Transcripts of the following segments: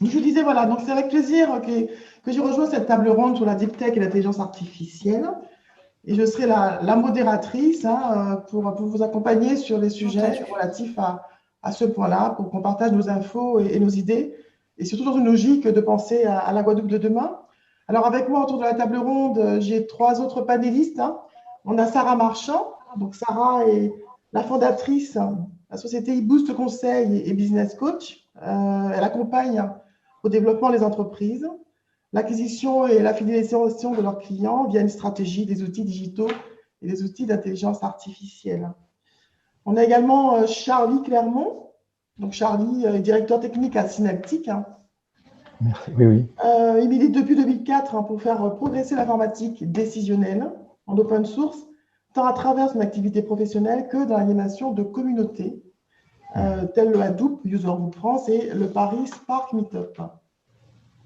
Je disais, voilà, donc c'est avec plaisir que j'ai rejoint cette table ronde sur la deep tech et l'intelligence artificielle. Et je serai la modératrice hein, pour vous accompagner sur les sujets Entendu. relatifs à ce point-là, pour qu'on partage nos infos et nos idées, et surtout dans une logique de penser à la Guadeloupe de demain. Alors avec moi autour de la table ronde, j'ai trois autres panélistes, hein. On a Sarah Marchand. Donc Sarah est la fondatrice de la société eBoost Conseil et Business Coach. Elle accompagne au développement des entreprises, l'acquisition et la fidélisation de leurs clients via une stratégie des outils digitaux et des outils d'intelligence artificielle. On a également Charlie Clermont. Donc Charlie est directeur technique à Synaptic, hein. Merci. Oui, oui. Il milite depuis 2004 hein, pour faire progresser l'informatique décisionnelle en open source, tant à travers son activité professionnelle que dans l'animation de communautés, telles le Hadoop, User Group France et le Paris Spark Meetup.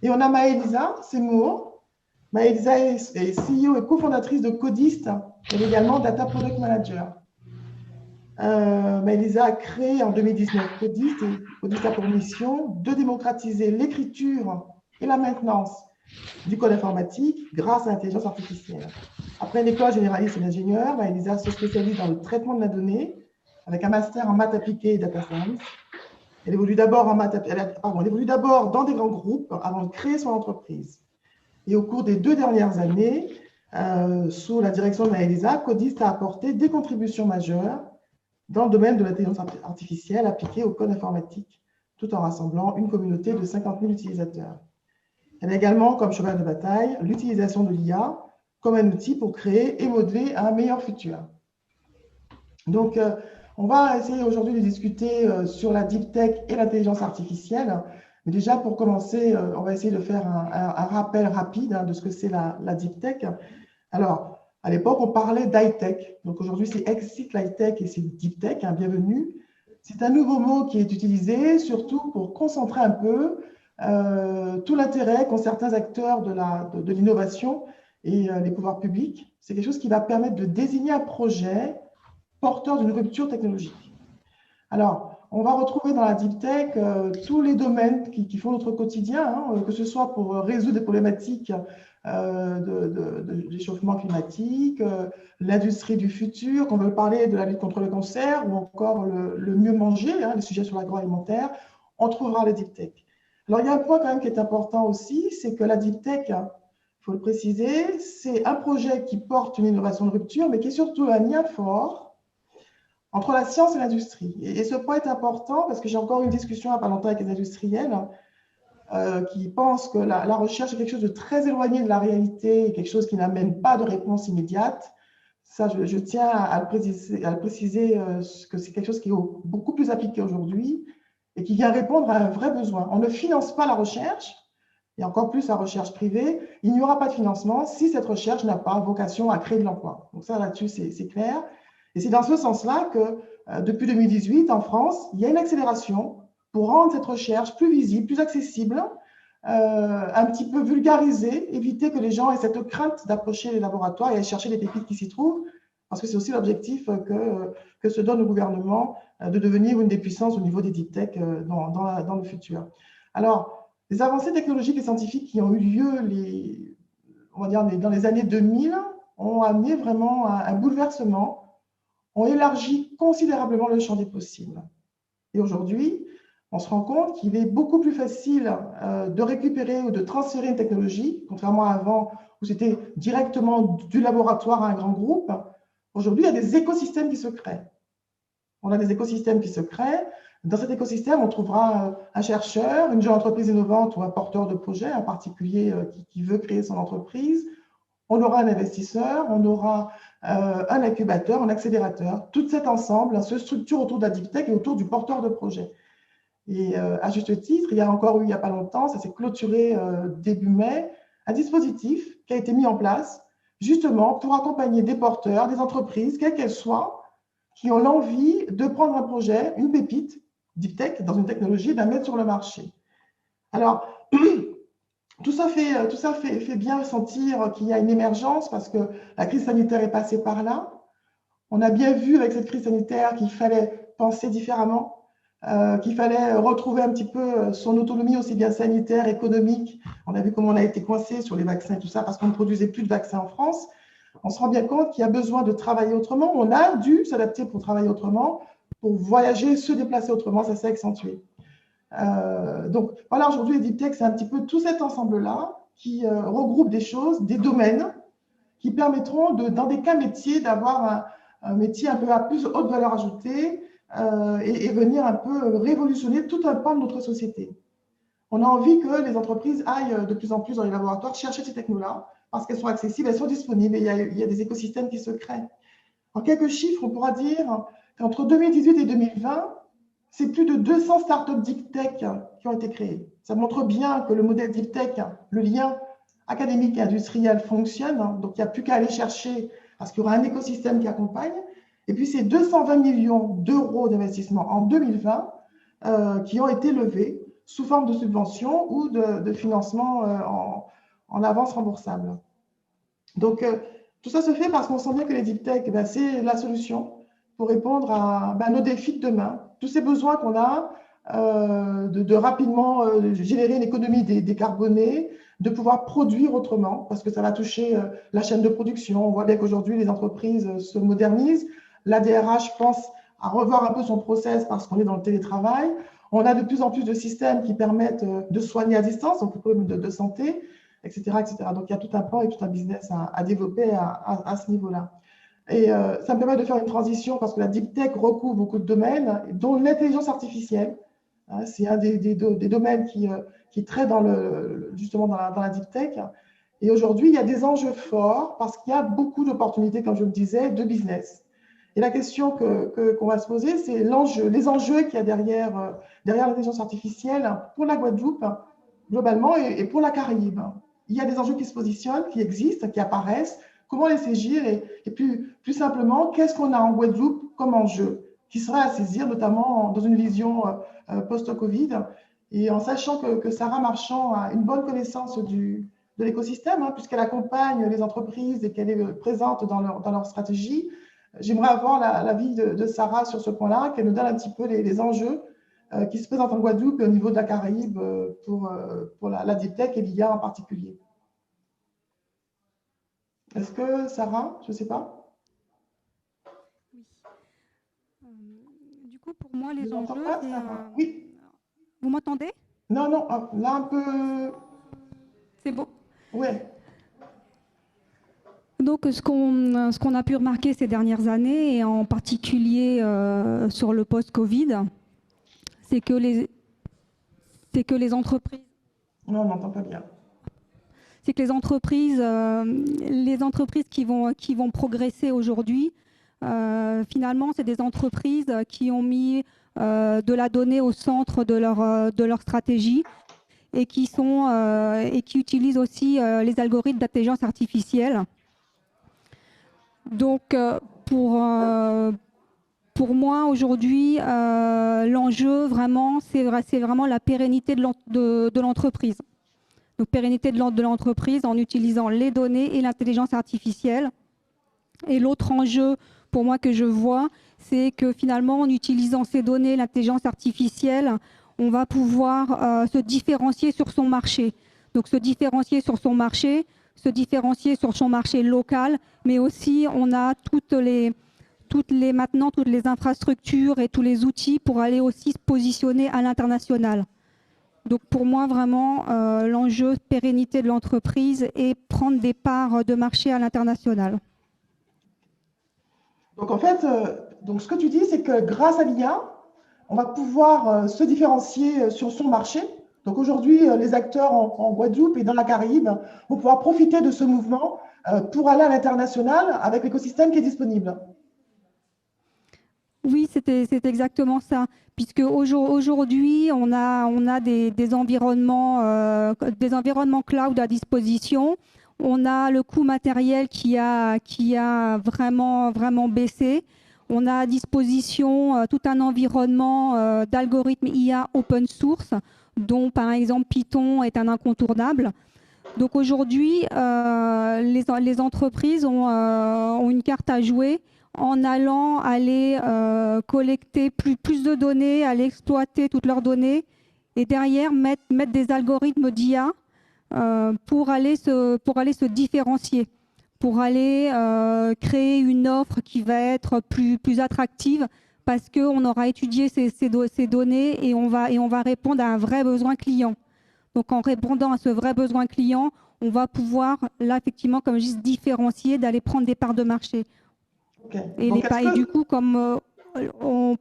Et on a Maëlisa Seymour. Maëlisa est CEO et cofondatrice de Codist. Elle est également Data Product Manager. Maëlisa a créé en 2019 Codist et Codist a pour mission de démocratiser l'écriture et la maintenance du code informatique grâce à l'intelligence artificielle. Après une école généraliste et d'ingénieur, Maëlisa se spécialise dans le traitement de la donnée avec un master en maths appliquées et data science. Elle évolue d'abord dans des grands groupes avant de créer son entreprise. Et au cours des 2 dernières années, sous la direction de Maëlisa, Codist a apporté des contributions majeures dans le domaine de l'intelligence artificielle appliquée au code informatique, tout en rassemblant une communauté de 50 000 utilisateurs. Elle a également comme cheval de bataille l'utilisation de l'IA comme un outil pour créer et modeler un meilleur futur. Donc, on va essayer aujourd'hui de discuter sur la deep tech et l'intelligence artificielle. Mais déjà, pour commencer, on va essayer de faire un rappel rapide hein, de ce que c'est la deep tech. Alors, à l'époque, on parlait d'high-tech. Donc aujourd'hui, c'est Exit l'high-tech et c'est deep tech. Hein, bienvenue. C'est un nouveau mot qui est utilisé surtout pour concentrer un peu tout l'intérêt qu'ont certains acteurs de l'innovation et les pouvoirs publics. C'est quelque chose qui va permettre de désigner un projet porteur d'une rupture technologique. Alors, on va retrouver dans la deep tech tous les domaines qui font notre quotidien, hein, que ce soit pour résoudre des problématiques de réchauffement climatique, l'industrie du futur, qu'on veut parler de la lutte contre le cancer ou encore le mieux manger, hein, les sujets sur l'agroalimentaire, on trouvera les deep tech. Alors, il y a un point quand même qui est important aussi, c'est que la deep tech, il faut le préciser, c'est un projet qui porte une innovation de rupture, mais qui est surtout un lien fort entre la science et l'industrie. Et ce point est important parce que j'ai encore eu une discussion il n'y a pas longtemps avec les industriels qui pensent que la recherche est quelque chose de très éloigné de la réalité, quelque chose qui n'amène pas de réponse immédiate. Ça, je tiens à le préciser que c'est quelque chose qui est beaucoup plus appliqué aujourd'hui et qui vient répondre à un vrai besoin. On ne finance pas la recherche, et encore plus la recherche privée. Il n'y aura pas de financement si cette recherche n'a pas vocation à créer de l'emploi. Donc ça, là-dessus, c'est clair. Et c'est dans ce sens-là que depuis 2018, en France, il y a une accélération pour rendre cette recherche plus visible, plus accessible, un petit peu vulgarisée, éviter que les gens aient cette crainte d'approcher les laboratoires et aller chercher les pépites qui s'y trouvent, parce que c'est aussi l'objectif que se donne le gouvernement de devenir une des puissances au niveau des deep tech dans le futur. Alors, les avancées technologiques et scientifiques qui ont eu lieu on va dire, dans les années 2000 ont amené vraiment un bouleversement, ont élargi considérablement le champ des possibles. Et aujourd'hui, on se rend compte qu'il est beaucoup plus facile de récupérer ou de transférer une technologie, contrairement à avant où c'était directement du laboratoire à un grand groupe. Aujourd'hui, il y a des écosystèmes qui se créent. On a des écosystèmes qui se créent. Dans cet écosystème, on trouvera un chercheur, une jeune entreprise innovante ou un porteur de projet, un particulier qui veut créer son entreprise. On aura un investisseur, on aura un incubateur, un accélérateur. Tout cet ensemble se structure autour de la deep tech et autour du porteur de projet. Et à juste titre, il y a encore eu, il n'y a pas longtemps, ça s'est clôturé début mai, un dispositif qui a été mis en place justement pour accompagner des porteurs, des entreprises, quelles qu'elles soient, qui ont l'envie de prendre un projet, une pépite, deep tech, dans une technologie, et de la mettre sur le marché. Alors, tout ça fait bien sentir qu'il y a une émergence parce que la crise sanitaire est passée par là. On a bien vu avec cette crise sanitaire qu'il fallait penser différemment. qu'il fallait retrouver un petit peu son autonomie aussi bien sanitaire, économique. On a vu comment on a été coincé sur les vaccins et tout ça parce qu'on ne produisait plus de vaccins en France. On se rend bien compte qu'il y a besoin de travailler autrement. On a dû s'adapter pour travailler autrement, pour voyager, se déplacer autrement, ça s'est accentué. Donc voilà, aujourd'hui, les deep tech, c'est un petit peu tout cet ensemble-là qui regroupe des choses, des domaines qui permettront, dans des cas métiers, d'avoir un métier un peu à plus haute valeur ajoutée et venir un peu révolutionner tout un pan de notre société. On a envie que les entreprises aillent de plus en plus dans les laboratoires chercher ces technos-là parce qu'elles sont accessibles, elles sont disponibles et il y a des écosystèmes qui se créent. En quelques chiffres, on pourra dire qu'entre 2018 et 2020, c'est plus de 200 startups deep tech qui ont été créées. Ça montre bien que le modèle deep tech, le lien académique et industriel fonctionne. Donc, il n'y a plus qu'à aller chercher parce qu'il y aura un écosystème qui accompagne. Et puis, c'est 220 millions d'euros d'investissement en 2020 qui ont été levés sous forme de subventions ou de financement en avance remboursable. Donc, tout ça se fait parce qu'on sent bien que les deep tech, c'est la solution pour répondre à nos défis de demain. Tous ces besoins qu'on a de rapidement générer une économie décarbonée, de pouvoir produire autrement, parce que ça va toucher la chaîne de production. On voit bien qu'aujourd'hui, les entreprises se modernisent. La DRH pense à revoir un peu son process parce qu'on est dans le télétravail. On a de plus en plus de systèmes qui permettent de soigner à distance, donc le problème de santé, etc., etc. Donc, il y a tout un pan et tout un business à développer à ce niveau-là. Et ça me permet de faire une transition parce que la deep tech recouvre beaucoup de domaines, dont l'intelligence artificielle. C'est un des domaines qui traite justement dans la deep tech. Et aujourd'hui, il y a des enjeux forts parce qu'il y a beaucoup d'opportunités, comme je le disais, de business. Et la question qu'on va se poser, c'est les enjeux qu'il y a derrière l'intelligence artificielle pour la Guadeloupe, globalement, et pour la Caraïbe. Il y a des enjeux qui se positionnent, qui existent, qui apparaissent. Comment les saisir et plus simplement, qu'est-ce qu'on a en Guadeloupe comme enjeu qui serait à saisir, notamment dans une vision post-Covid, et en sachant que Sarah Marchand a une bonne connaissance de l'écosystème, puisqu'elle accompagne les entreprises et qu'elle est présente dans leur stratégie. J'aimerais avoir l'avis de Sarah sur ce point-là, qu'elle nous donne un petit peu les enjeux qui se présentent en Guadeloupe et au niveau de la Caraïbe pour la deep tech et l'IA en particulier. Est-ce que Sarah, je ne sais pas. Oui. Du coup, pour moi, les enjeux, pas, oui. Vous m'entendez? Non, non, là un peu. C'est bon. Oui. Donc, ce qu'on a pu remarquer ces dernières années, et en particulier sur le post-Covid, c'est que les entreprises... Non, on n'entend pas bien. C'est que les entreprises qui vont progresser aujourd'hui, finalement, c'est des entreprises qui ont mis de la donnée au centre de leur stratégie et qui utilisent aussi les algorithmes d'intelligence artificielle. Donc, pour moi, aujourd'hui, l'enjeu, vraiment, c'est vraiment la pérennité de l'entreprise. Donc, pérennité de l'entreprise en utilisant les données et l'intelligence artificielle. Et l'autre enjeu, pour moi, que je vois, c'est que finalement, en utilisant ces données, l'intelligence artificielle, on va pouvoir se différencier sur son marché. Donc, se différencier sur son marché local, mais aussi on a toutes les infrastructures et tous les outils pour aller aussi se positionner à l'international. Donc pour moi, vraiment, l'enjeu pérennité de l'entreprise et prendre des parts de marché à l'international. Donc en fait, ce que tu dis, c'est que grâce à l'IA, on va pouvoir se différencier sur son marché. Donc aujourd'hui, les acteurs en Guadeloupe et dans la Caraïbe vont pouvoir profiter de ce mouvement pour aller à l'international avec l'écosystème qui est disponible. Oui, c'est exactement ça. Puisque aujourd'hui, on a des environnements cloud à disposition. On a le coût matériel qui a vraiment baissé. On a à disposition tout un environnement d'algorithmes IA open source, dont par exemple Python est un incontournable. Donc aujourd'hui, les entreprises ont une carte à jouer en allant aller collecter plus de données, aller exploiter toutes leurs données et derrière mettre des algorithmes d'IA pour aller se différencier, pour aller créer une offre qui va être plus attractive parce qu'on aura étudié ces données et on va répondre à un vrai besoin client. Donc en répondant à ce vrai besoin client, on va pouvoir, là effectivement, comme je dis, se différencier, d'aller prendre des parts de marché. Okay. Et, et du coup, comme on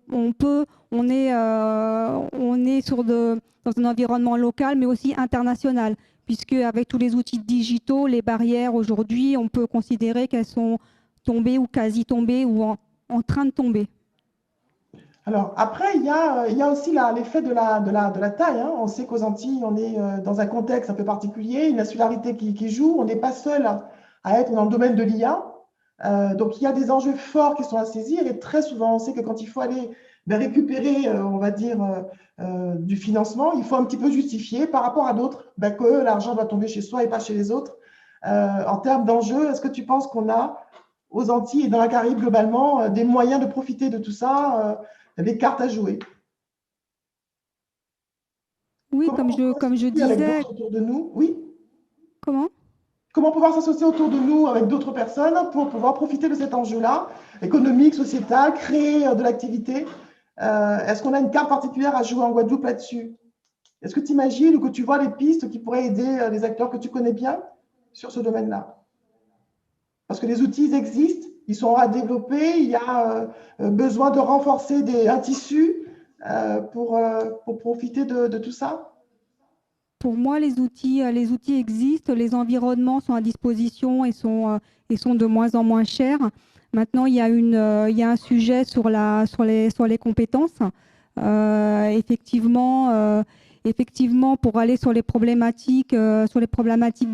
est dans un environnement local, mais aussi international, puisque avec tous les outils digitaux, les barrières aujourd'hui, on peut considérer qu'elles sont tombées ou quasi tombées ou en train de tomber. Alors, après, il y a aussi l'effet de la taille. Hein. On sait qu'aux Antilles, on est dans un contexte un peu particulier, une insularité qui joue. On n'est pas seul à être dans le domaine de l'IA. Donc, il y a des enjeux forts qui sont à saisir. Et très souvent, on sait que quand il faut aller récupérer, on va dire, du financement, il faut un petit peu justifier par rapport à d'autres que l'argent doit tomber chez soi et pas chez les autres. En termes d'enjeux, est-ce que tu penses qu'on a aux Antilles et dans la Caraïbe globalement des moyens de profiter de tout ça des cartes à jouer? Oui, comme je disais. Autour de nous, oui. Comment pouvoir s'associer autour de nous avec d'autres personnes pour pouvoir profiter de cet enjeu-là, économique, sociétal, créer de l'activité? Est-ce qu'on a une carte particulière à jouer en Guadeloupe là-dessus? Est-ce que tu imagines ou que tu vois des pistes qui pourraient aider les acteurs que tu connais bien sur ce domaine-là? Parce que les outils existent, ils sont à développer, il y a besoin de renforcer un tissu pour profiter de tout ça? Pour moi, les outils existent, les environnements sont à disposition et sont de moins en moins chers. Maintenant, il y a un sujet sur les compétences. Effectivement, pour aller sur les problématiques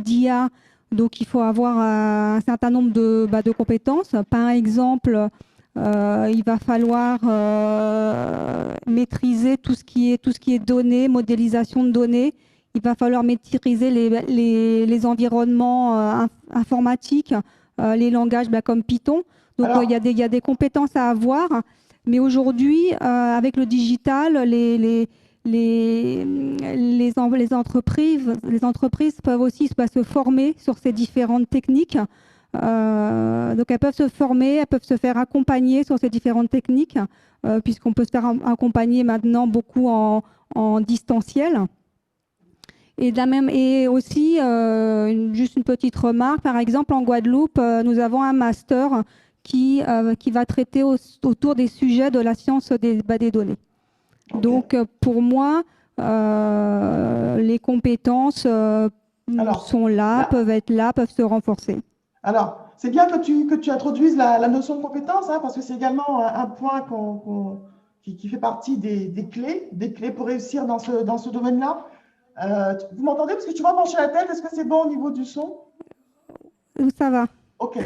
d'IA, donc il faut avoir un certain nombre de compétences. Par exemple, il va falloir maîtriser tout ce qui est données, modélisation de données. Il va falloir maîtriser les environnements informatiques, les langages comme Python. Donc, il y a des compétences à avoir. Mais aujourd'hui, avec le digital, les entreprises peuvent aussi se former sur ces différentes techniques. Donc, elles peuvent se former, elles peuvent se faire accompagner sur ces différentes techniques, puisqu'on peut se faire accompagner maintenant beaucoup en distanciel. Et aussi, juste une petite remarque, par exemple, en Guadeloupe, nous avons un master qui va traiter autour des sujets de la science des données. Okay. Donc, pour moi, les compétences sont là, peuvent être là, peuvent se renforcer. Alors, c'est bien que tu introduises la notion de compétence, hein, parce que c'est également un point qui fait partie des clés pour réussir dans ce domaine-là. Vous m'entendez? Parce que tu vas pencher la tête. Est-ce que c'est bon au niveau du son? Ça va. OK.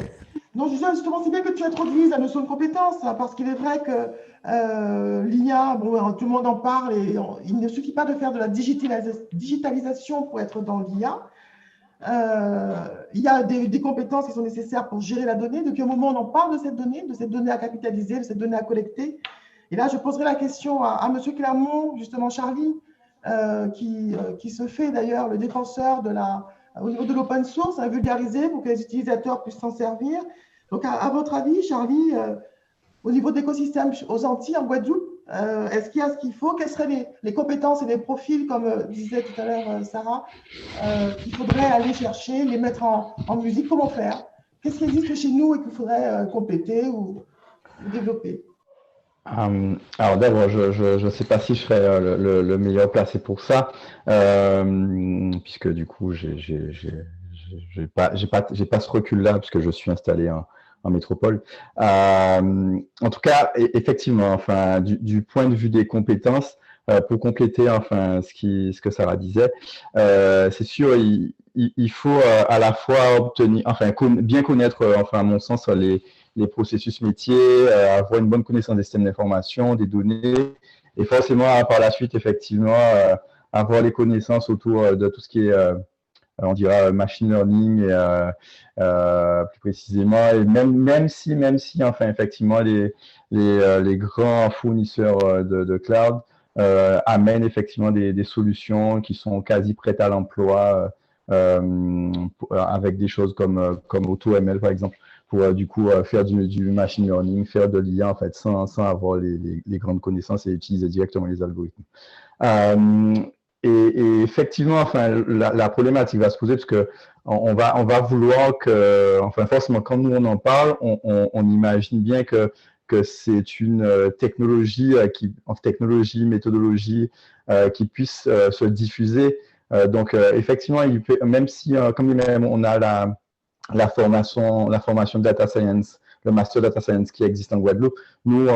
Donc, justement, c'est bien que tu introduises la notion de compétence, hein, parce qu'il est vrai que l'IA, tout le monde en parle, et il ne suffit pas de faire de la digitalisation pour être dans l'IA. Il y a des compétences qui sont nécessaires pour gérer la donnée. Depuis un moment, on en parle de cette donnée à capitaliser, de cette donnée à collecter. Et là, je poserai la question à M. Clermont, justement, Charlie, qui se fait d'ailleurs le défenseur au niveau de l'open source, à vulgariser pour que les utilisateurs puissent s'en servir. Donc, à votre avis, Charlie, au niveau de l'écosystème aux Antilles, en Guadeloupe, est-ce qu'il y a ce qu'il faut? Quelles seraient les compétences et les profils, comme disait tout à l'heure Sarah, qu'il faudrait aller chercher, les mettre en musique? Comment faire? Qu'est-ce qui existe chez nous et qu'il faudrait compléter ou développer? Alors d'abord, je ne sais pas si je serais le meilleur placé pour ça, puisque du coup, j'ai pas ce recul-là, puisque je suis installé en métropole. En tout cas, effectivement, enfin, du point de vue des compétences, pour compléter enfin ce que Sarah disait, c'est sûr, il faut à la fois obtenir, enfin, bien connaître, enfin, à mon sens, les processus métiers, avoir une bonne connaissance des systèmes d'information, des données, et forcément, par la suite, effectivement, avoir les connaissances autour de tout ce qui est on dira machine learning plus précisément, et même si enfin effectivement les grands fournisseurs de cloud amènent effectivement des solutions qui sont quasi prêtes à l'emploi avec des choses comme AutoML par exemple, pour du coup faire du machine learning, faire de l'IA en fait sans avoir les grandes connaissances et utiliser directement les algorithmes. Et effectivement, enfin, la problématique va se poser parce que on va vouloir que, enfin, forcément, quand nous on en parle, on imagine bien que c'est une technologie méthodologie qui puisse se diffuser. Donc, effectivement, même si, comme même on a la formation de data science, le master data science qui existe en Guadeloupe, nous,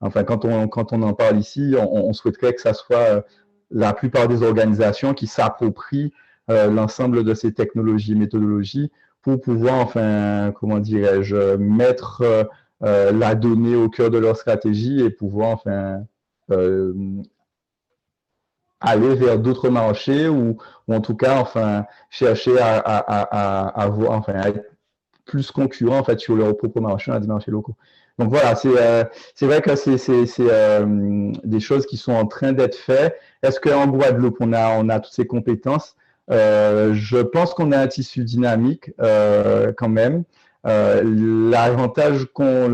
enfin, quand on en parle ici, on souhaiterait que ça soit la plupart des organisations qui s'approprient l'ensemble de ces technologies et méthodologies pour pouvoir, enfin, comment dirais-je, mettre la donnée au cœur de leur stratégie et pouvoir, enfin, aller vers d'autres marchés ou en tout cas, enfin, chercher à être plus concurrents en fait sur leur propre marché, dans des marchés locaux. Donc voilà, c'est vrai que c'est des choses qui sont en train d'être faites. Est-ce qu'en Guadeloupe, on a toutes ces compétences? Je pense qu'on a un tissu dynamique quand même. Le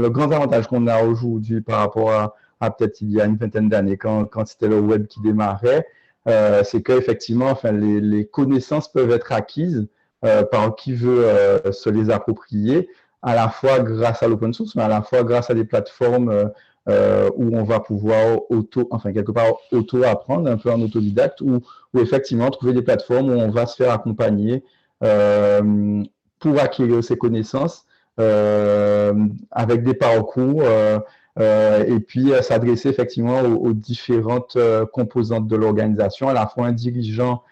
grand avantage qu'on a aujourd'hui par rapport à peut-être il y a une vingtaine d'années, quand c'était le web qui démarrait, c'est qu'effectivement, enfin, les connaissances peuvent être acquises par qui veut se les approprier, à la fois grâce à l'open source, mais à la fois grâce à des plateformes où on va pouvoir quelque part auto-apprendre, un peu en autodidacte, ou effectivement trouver des plateformes où on va se faire accompagner pour acquérir ces connaissances avec des parcours et puis s'adresser effectivement aux différentes composantes de l'organisation, à la fois un dirigeant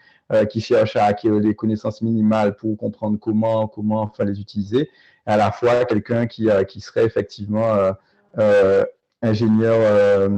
qui cherche à acquérir des connaissances minimales pour comprendre comment enfin, les utiliser, à la fois quelqu'un qui serait effectivement ingénieur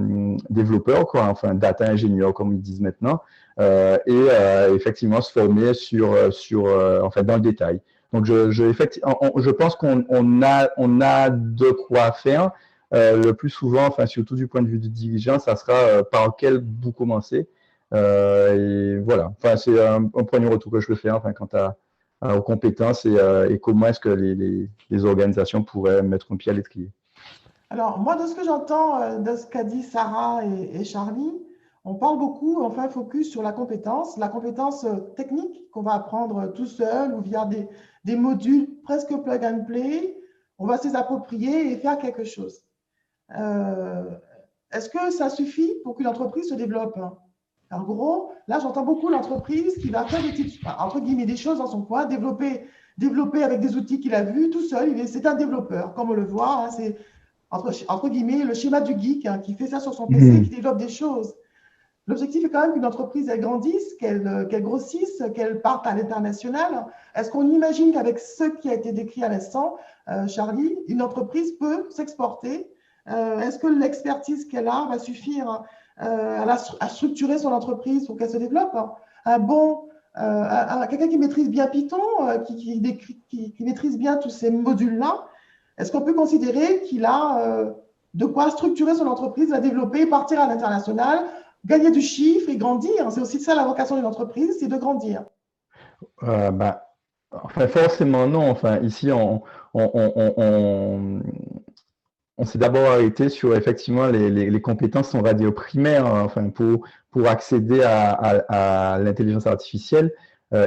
développeur, quoi, enfin data ingénieur comme ils disent maintenant, et effectivement se former en fait, dans le détail. Donc je pense qu'on a de quoi faire. Le plus souvent, enfin surtout du point de vue du dirigeant, ça sera par quel bout commencer. Et voilà, enfin, c'est un premier retour que je veux faire enfin, quant aux compétences et comment est-ce que les organisations pourraient mettre un pied à l'étrier. Alors, moi, de ce que j'entends de ce qu'a dit Sarah et Charlie, on parle beaucoup, enfin, focus sur la compétence technique qu'on va apprendre tout seul ou via des modules presque plug and play. On va se les approprier et faire quelque chose. Est-ce que ça suffit pour qu'une entreprise se développe? En gros, là, j'entends beaucoup l'entreprise qui va faire entre guillemets, des choses dans son coin, développer avec des outils qu'il a vus tout seul. C'est un développeur, comme on le voit. Hein, c'est entre guillemets le schéma du geek qui fait ça sur son PC, qui développe des choses. L'objectif est quand même qu'une entreprise elle grandisse, qu'elle grossisse, qu'elle parte à l'international. Est-ce qu'on imagine qu'avec ce qui a été décrit à l'instant, Charlie, une entreprise peut s'exporter? Est-ce que l'expertise qu'elle a va suffire à structurer son entreprise pour qu'elle se développe? Quelqu'un qui maîtrise bien Python, qui maîtrise bien tous ces modules-là, est-ce qu'on peut considérer qu'il a de quoi structurer son entreprise, la développer, partir à l'international, gagner du chiffre et grandir? C'est aussi ça la vocation d'une entreprise, c'est de grandir. Enfin, forcément non. Enfin, ici, on s'est d'abord arrêté sur effectivement les compétences, on va dire, primaires, enfin, pour accéder à l'intelligence artificielle.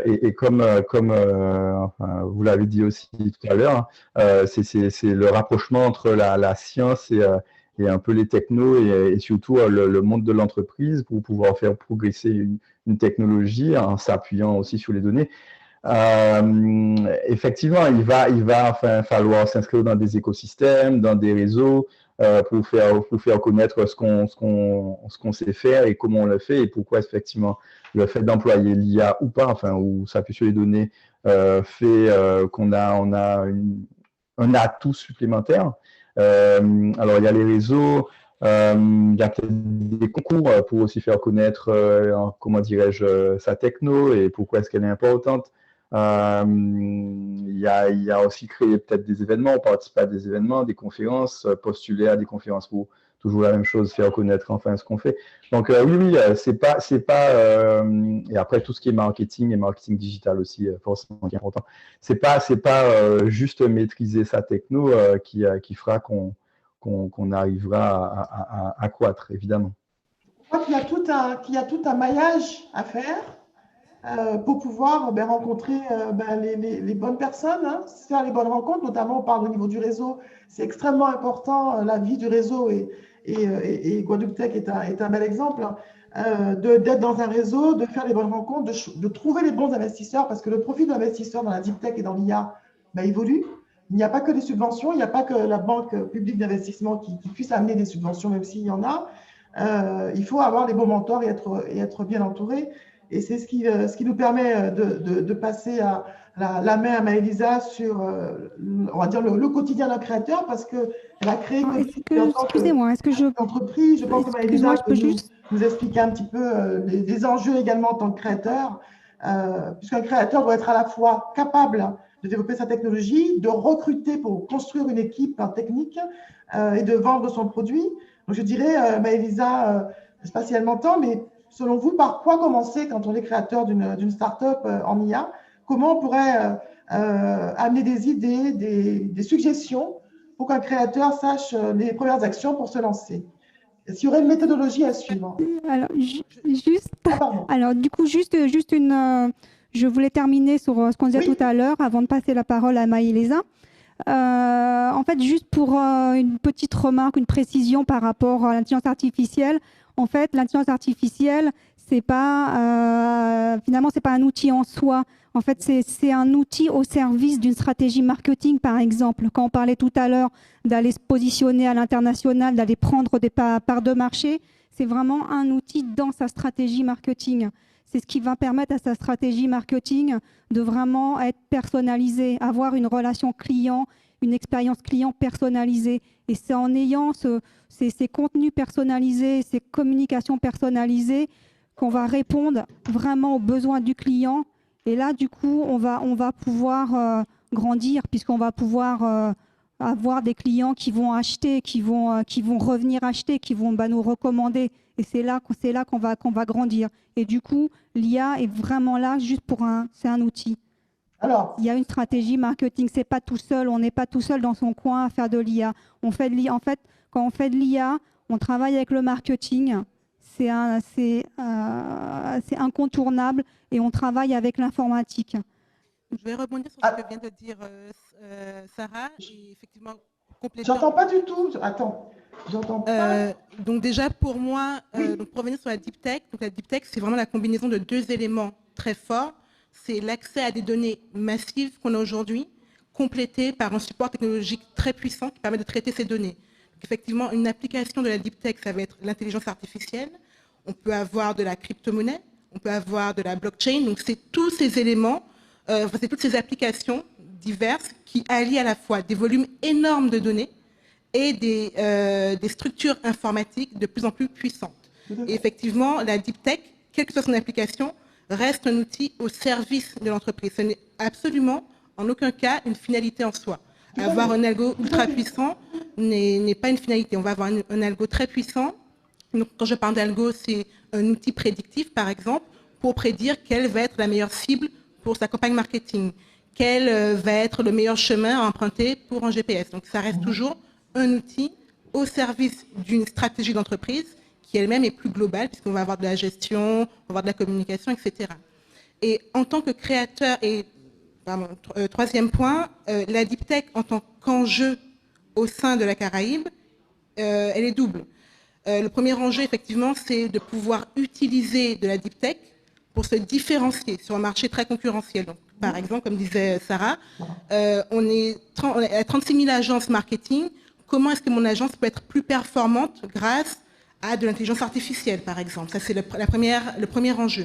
Et comme enfin, vous l'avez dit aussi tout à l'heure, c'est le rapprochement entre la science et un peu les technos et surtout le monde de l'entreprise pour pouvoir faire progresser une technologie en s'appuyant aussi sur les données. Effectivement, il va enfin, falloir s'inscrire dans des écosystèmes, dans des réseaux pour faire connaître ce qu'on sait faire et comment on le fait et pourquoi effectivement le fait d'employer l'IA ou pas, enfin, ou s'appuyer sur les données fait qu'on a un atout supplémentaire. Alors, il y a les réseaux, il y a peut-être des concours pour aussi faire connaître, comment dirais-je, sa techno et pourquoi est-ce qu'elle est importante. Il y a aussi créé peut-être des événements, participer à des événements, des conférences, postuler à des conférences pour toujours la même chose, faire connaître enfin ce qu'on fait. Donc oui, c'est pas, et après tout ce qui est marketing et marketing digital aussi, forcément qui est important. C'est pas juste maîtriser sa techno qui fera qu'on arrivera à croître, évidemment. Je crois qu'il y a tout un maillage à faire pour pouvoir rencontrer les bonnes personnes, hein, faire les bonnes rencontres, notamment on parle au niveau du réseau. C'est extrêmement important, la vie du réseau, et Guadeloupe Tech est un bel exemple, hein, d'être dans un réseau, de faire les bonnes rencontres, de trouver les bons investisseurs, parce que le profil de l'investisseur dans la deep tech et dans l'IA évolue. Il n'y a pas que des subventions, il n'y a pas que la banque publique d'investissement qui puisse amener des subventions, même s'il y en a. Il faut avoir les bons mentors et être bien entouré. Et c'est ce qui nous permet de passer la main à Maëlisa sur, on va dire, le quotidien d'un créateur, parce qu'elle a créé excusez-moi, est-ce que je... entreprise. Je pense que Maëlisa peut nous expliquer un petit peu les enjeux également en tant que créateur, puisqu'un créateur doit être à la fois capable de développer sa technologie, de recruter pour construire une équipe technique et de vendre son produit. Donc je dirais, Maëlisa, je ne sais pas si elle m'entend, mais selon vous, par quoi commencer quand on est créateur d'une start-up en IA? Comment on pourrait amener des idées, des suggestions pour qu'un créateur sache les premières actions pour se lancer? Est-ce qu'il y aurait une méthodologie à suivre? Alors, du coup, juste une... je voulais terminer sur ce qu'on disait tout à l'heure avant de passer la parole à Maëlisa. En fait, juste pour une petite remarque, une précision par rapport à l'intelligence artificielle. En fait, l'intelligence artificielle, finalement, c'est pas un outil en soi. En fait, c'est un outil au service d'une stratégie marketing, par exemple. Quand on parlait tout à l'heure d'aller se positionner à l'international, d'aller prendre des parts de marché, c'est vraiment un outil dans sa stratégie marketing. C'est ce qui va permettre à sa stratégie marketing de vraiment être personnalisée, avoir une relation client, une expérience client personnalisée. Et c'est en ayant ces contenus personnalisés, ces communications personnalisées qu'on va répondre vraiment aux besoins du client. Et là, du coup, on va pouvoir grandir, puisqu'on va pouvoir avoir des clients qui vont acheter, qui vont revenir acheter, qui vont nous recommander. Et c'est là qu'on va grandir. Et du coup, l'IA est vraiment là juste c'est un outil. Alors, il y a une stratégie marketing. C'est pas tout seul. On n'est pas tout seul dans son coin à faire de l'IA. En fait, quand on fait de l'IA, on travaille avec le marketing. C'est incontournable et on travaille avec l'informatique. Je vais rebondir sur ce que vient de dire Sarah. Et effectivement, j'entends pas du tout. Attends, j'entends pas. Donc déjà, pour moi, pour revenir sur la deep tech, donc la deep tech, c'est vraiment la combinaison de deux éléments très forts. C'est l'accès à des données massives qu'on a aujourd'hui, complétées par un support technologique très puissant qui permet de traiter ces données. Donc, effectivement, une application de la deep tech, ça va être l'intelligence artificielle. On peut avoir de la crypto-monnaie, on peut avoir de la blockchain. Donc, c'est tous ces éléments, c'est toutes ces applications diverses qui allient à la fois des volumes énormes de données et des structures informatiques de plus en plus puissantes. Et effectivement, la deep tech, quelle que soit son application, reste un outil au service de l'entreprise. Ce n'est absolument, en aucun cas, une finalité en soi. Avoir un algo ultra puissant n'est pas une finalité. On va avoir un algo très puissant. Donc, quand je parle d'algo, c'est un outil prédictif, par exemple, pour prédire quelle va être la meilleure cible pour sa campagne marketing, quel va être le meilleur chemin à emprunter pour un GPS. Donc, ça reste toujours un outil au service d'une stratégie d'entreprise qui elle-même est plus globale, puisqu'on va avoir de la gestion, on va avoir de la communication, etc. Et en tant que créateur, et troisième point, la deep tech en tant qu'enjeu au sein de la Caraïbe, elle est double. Le premier enjeu, effectivement, c'est de pouvoir utiliser de la deep tech pour se différencier sur un marché très concurrentiel. Donc, par exemple, comme disait Sarah, on est à 36 000 agences marketing. Comment est-ce que mon agence peut être plus performante grâce à de l'intelligence artificielle, par exemple? Ça, c'est le premier enjeu.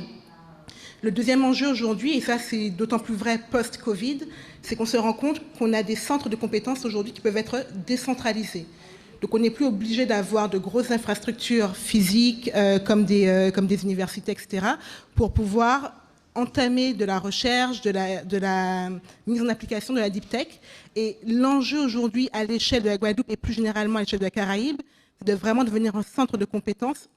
Le deuxième enjeu aujourd'hui, et ça c'est d'autant plus vrai post-Covid, c'est qu'on se rend compte qu'on a des centres de compétences aujourd'hui qui peuvent être décentralisés. Donc on n'est plus obligé d'avoir de grosses infrastructures physiques comme des universités, etc., pour pouvoir entamé de la recherche, de la mise en application de la deep tech. Et l'enjeu aujourd'hui à l'échelle de la Guadeloupe et plus généralement à l'échelle de la Caraïbe, c'est de vraiment devenir un centre de compétences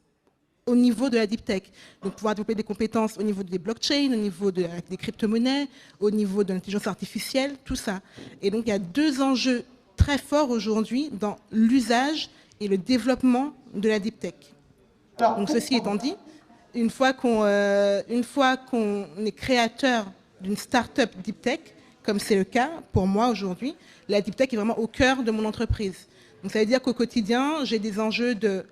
au niveau de la deep tech. Donc pouvoir développer des compétences au niveau des blockchains, au niveau des crypto-monnaies, au niveau de l'intelligence artificielle, tout ça. Et donc il y a deux enjeux très forts aujourd'hui dans l'usage et le développement de la deep tech. Donc ceci étant dit, une fois qu'on est créateur d'une start-up deep tech, comme c'est le cas pour moi aujourd'hui, la deep tech est vraiment au cœur de mon entreprise. Donc ça veut dire qu'au quotidien, j'ai des enjeux de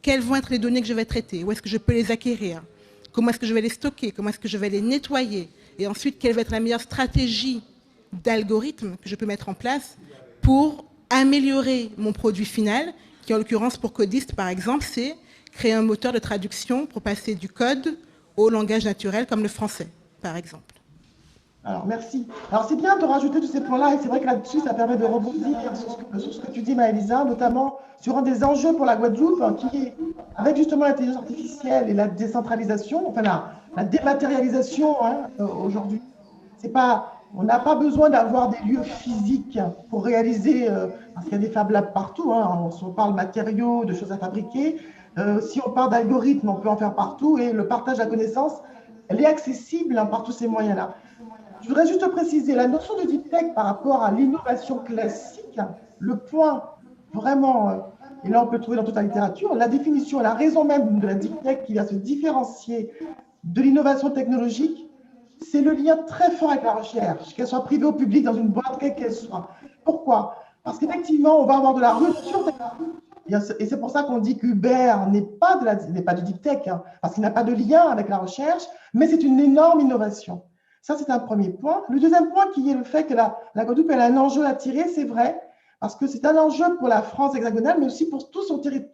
quelles vont être les données que je vais traiter, où est-ce que je peux les acquérir, comment est-ce que je vais les stocker, comment est-ce que je vais les nettoyer, et ensuite quelle va être la meilleure stratégie d'algorithme que je peux mettre en place pour améliorer mon produit final, qui en l'occurrence pour codiste par exemple, c'est créer un moteur de traduction pour passer du code au langage naturel comme le français, par exemple. Alors, merci. Alors, c'est bien de rajouter tous ces points-là, et c'est vrai que là-dessus, ça permet de rebondir sur ce que tu dis, Maëlisa, notamment sur un des enjeux pour la Guadeloupe, qui est, avec justement l'intelligence artificielle et la décentralisation, enfin la dématérialisation aujourd'hui. On n'a pas besoin d'avoir des lieux physiques pour réaliser, parce qu'il y a des Fab Labs partout, si on parle matériaux, de choses à fabriquer, si on parle d'algorithmes, on peut en faire partout, et le partage de la connaissance, elle est accessible par tous ces moyens-là. Je voudrais juste préciser, la notion de deep tech par rapport à l'innovation classique, le point vraiment, et là on peut le trouver dans toute la littérature, la définition, la raison même de la deep tech qui va se différencier de l'innovation technologique, c'est le lien très fort avec la recherche, qu'elle soit privée ou publique, dans une boîte, quelle qu'elle soit. Pourquoi? Parce qu'effectivement, on va avoir de la rupture technologique. Et c'est pour ça qu'on dit qu'Uber n'est pas de deep tech, parce qu'il n'a pas de lien avec la recherche, mais c'est une énorme innovation. Ça, c'est un premier point. Le deuxième point, qui est le fait que la Guadeloupe elle a un enjeu à tirer, c'est vrai, parce que c'est un enjeu pour la France hexagonale, mais aussi pour tous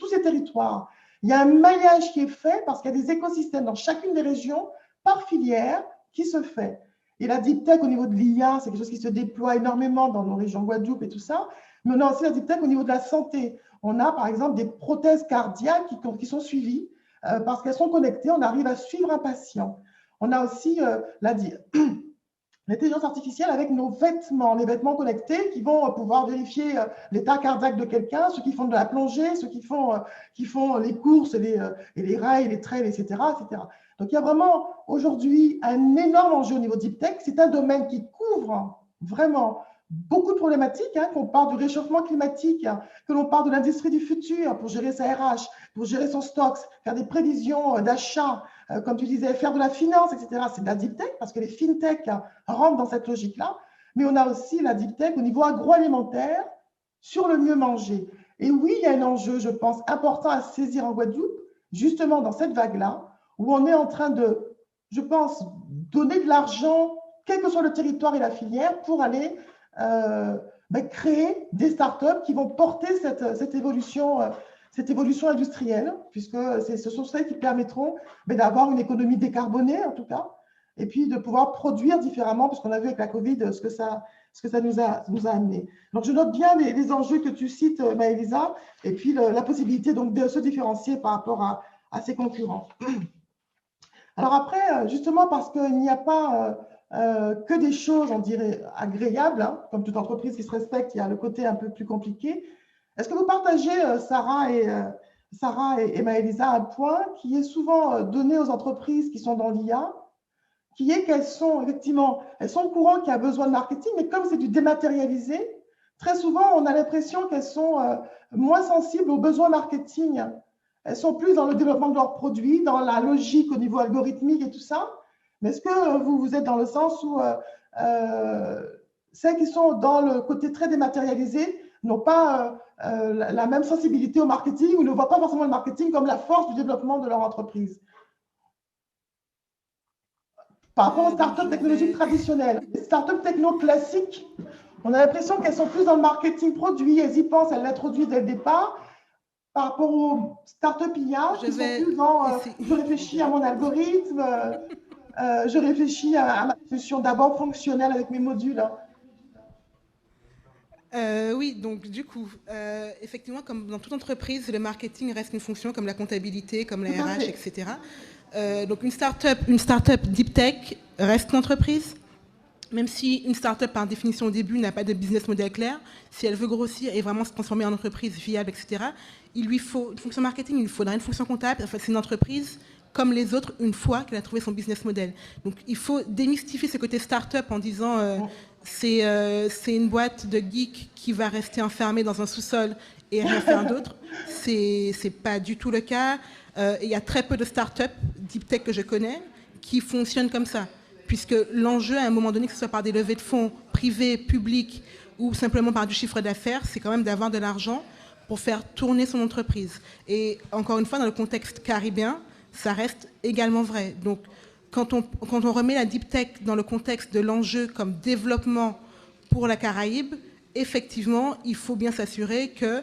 ses territoires. Il y a un maillage qui est fait, parce qu'il y a des écosystèmes dans chacune des régions, par filière, qui se fait. Et la deep tech au niveau de l'IA, c'est quelque chose qui se déploie énormément dans nos régions Guadeloupe et tout ça, mais on a aussi la deep tech au niveau de la santé. On a, par exemple, des prothèses cardiaques qui sont suivies, parce qu'elles sont connectées, on arrive à suivre un patient. On a aussi l'intelligence artificielle avec nos vêtements, les vêtements connectés qui vont pouvoir vérifier l'état cardiaque de quelqu'un, ceux qui font de la plongée, ceux qui font les courses et les rails, les trails, etc., etc. Donc, il y a vraiment aujourd'hui un énorme enjeu au niveau deep tech. C'est un domaine qui couvre vraiment beaucoup de problématiques, qu'on parle du réchauffement climatique, que l'on parle de l'industrie du futur pour gérer sa RH, pour gérer son stock, faire des prévisions d'achat, comme tu disais, faire de la finance, etc. C'est de la deep tech parce que les fintech rentrent dans cette logique-là. Mais on a aussi la deep tech au niveau agroalimentaire sur le mieux manger. Et oui, il y a un enjeu, je pense, important à saisir en Guadeloupe, justement dans cette vague-là, où on est en train de, je pense, donner de l'argent, quel que soit le territoire et la filière, pour aller créer des startups qui vont porter cette évolution industrielle, puisque ce sont celles qui permettront d'avoir une économie décarbonée, en tout cas, et puis de pouvoir produire différemment, parce qu'on a vu avec la Covid ce que ça nous a amené. Donc, je note bien les enjeux que tu cites, Maëlisa, et puis la possibilité donc, de se différencier par rapport à ses concurrents. Alors après, justement, parce qu'il n'y a pas que des choses, on dirait, agréables, comme toute entreprise qui se respecte, il y a le côté un peu plus compliqué. Est-ce que vous partagez, Sarah et Maëlisa, un point qui est souvent donné aux entreprises qui sont dans l'IA, qui est qu'elles sont effectivement, elles sont au courant qu'il y a besoin de marketing, mais comme c'est du dématérialisé, très souvent, on a l'impression qu'elles sont moins sensibles aux besoins marketing. Elles sont plus dans le développement de leurs produits, dans la logique au niveau algorithmique et tout ça. Mais est-ce que vous êtes dans le sens où celles qui sont dans le côté très dématérialisé n'ont pas la même sensibilité au marketing ou ne voient pas forcément le marketing comme la force du développement de leur entreprise? Par rapport aux startups technologiques traditionnelles, les startups techno classiques, on a l'impression qu'elles sont plus dans le marketing produit, elles y pensent, elles l'introduisent dès le départ. Par rapport aux startups IA, qui sont plus dans je réfléchis à mon algorithme, je réfléchis à ma solution d'abord fonctionnelle avec mes modules. Oui, donc du coup, effectivement, comme dans toute entreprise, le marketing reste une fonction comme la comptabilité, comme la RH, etc. Donc une startup deep tech reste une entreprise. Même si une start-up, par définition au début, n'a pas de business model clair, si elle veut grossir et vraiment se transformer en entreprise viable, etc., il lui faut une fonction marketing, il lui faudra une fonction comptable. En fait, c'est une entreprise comme les autres une fois qu'elle a trouvé son business model. Donc, il faut démystifier ce côté start-up en disant c'est une boîte de geeks qui va rester enfermée dans un sous-sol et rien faire d'autre. C'est pas du tout le cas. Il y a très peu de start-up deep tech que je connais qui fonctionnent comme ça, puisque l'enjeu, à un moment donné, que ce soit par des levées de fonds privés, publics, ou simplement par du chiffre d'affaires, c'est quand même d'avoir de l'argent pour faire tourner son entreprise. Et encore une fois, dans le contexte caribéen, ça reste également vrai. Donc, quand on remet la deep tech dans le contexte de l'enjeu comme développement pour la Caraïbe, effectivement, il faut bien s'assurer que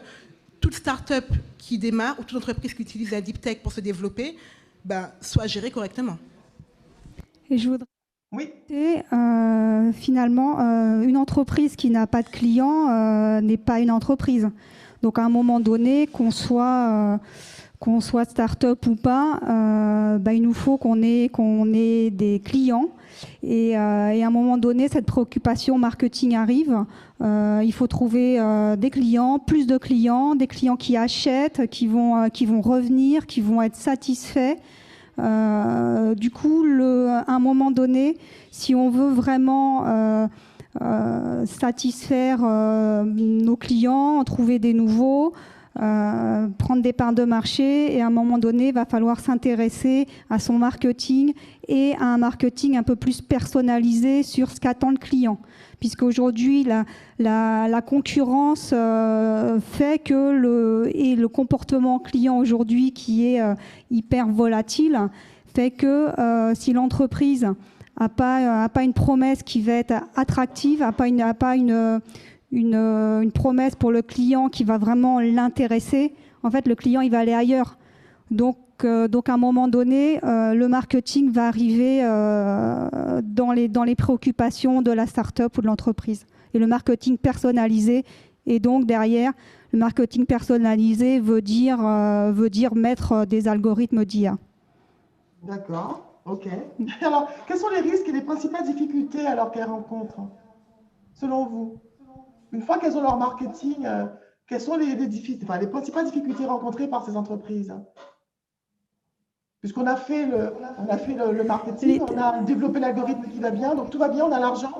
toute start-up qui démarre ou toute entreprise qui utilise la deep tech pour se développer soit gérée correctement. Et je voudrais... Oui. Finalement, une entreprise qui n'a pas de clients n'est pas une entreprise. Donc, à un moment donné, qu'on soit start-up ou pas, il nous faut qu'on ait des clients. Et à un moment donné, cette préoccupation marketing arrive. Il faut trouver des clients, plus de clients, des clients qui achètent, qui vont revenir, qui vont être satisfaits. Du coup, à un moment donné, si on veut vraiment satisfaire nos clients, trouver des nouveaux, prendre des parts de marché, et à un moment donné, il va falloir s'intéresser à son marketing et à un marketing un peu plus personnalisé sur ce qu'attend le client. Puisqu'aujourd'hui, la concurrence fait que le comportement client aujourd'hui, qui est hyper volatile, fait que si l'entreprise n'a pas une promesse qui va être attractive, n'a pas une promesse pour le client qui va vraiment l'intéresser, en fait, le client il va aller ailleurs. Donc à un moment donné, le marketing va arriver dans les préoccupations de la start-up ou de l'entreprise. Et le marketing personnalisé, et donc derrière, le marketing personnalisé veut dire mettre des algorithmes d'IA. D'accord, ok. Alors, quels sont les risques et les principales difficultés alors qu'elles rencontrent, selon vous? Une fois qu'elles ont leur marketing, quelles sont les principales difficultés rencontrées par ces entreprises? Puisqu'on a fait le marketing, on a développé l'algorithme qui va bien, donc tout va bien, on a l'argent.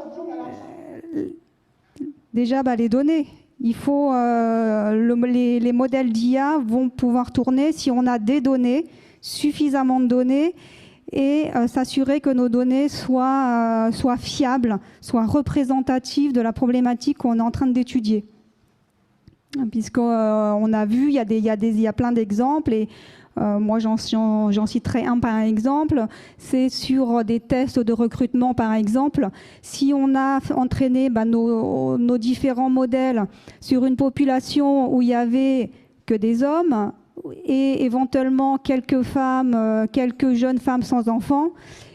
Déjà, les données. Il faut les modèles d'IA vont pouvoir tourner si on a des données, suffisamment de données, et s'assurer que nos données soient fiables, soient représentatives de la problématique qu'on est en train d'étudier. Puisqu'on a vu, il y a plein d'exemples, et moi j'en citerai un par exemple, c'est sur des tests de recrutement par exemple. Si on a entraîné nos différents modèles sur une population où il n'y avait que des hommes, et éventuellement quelques femmes, quelques jeunes femmes sans enfants,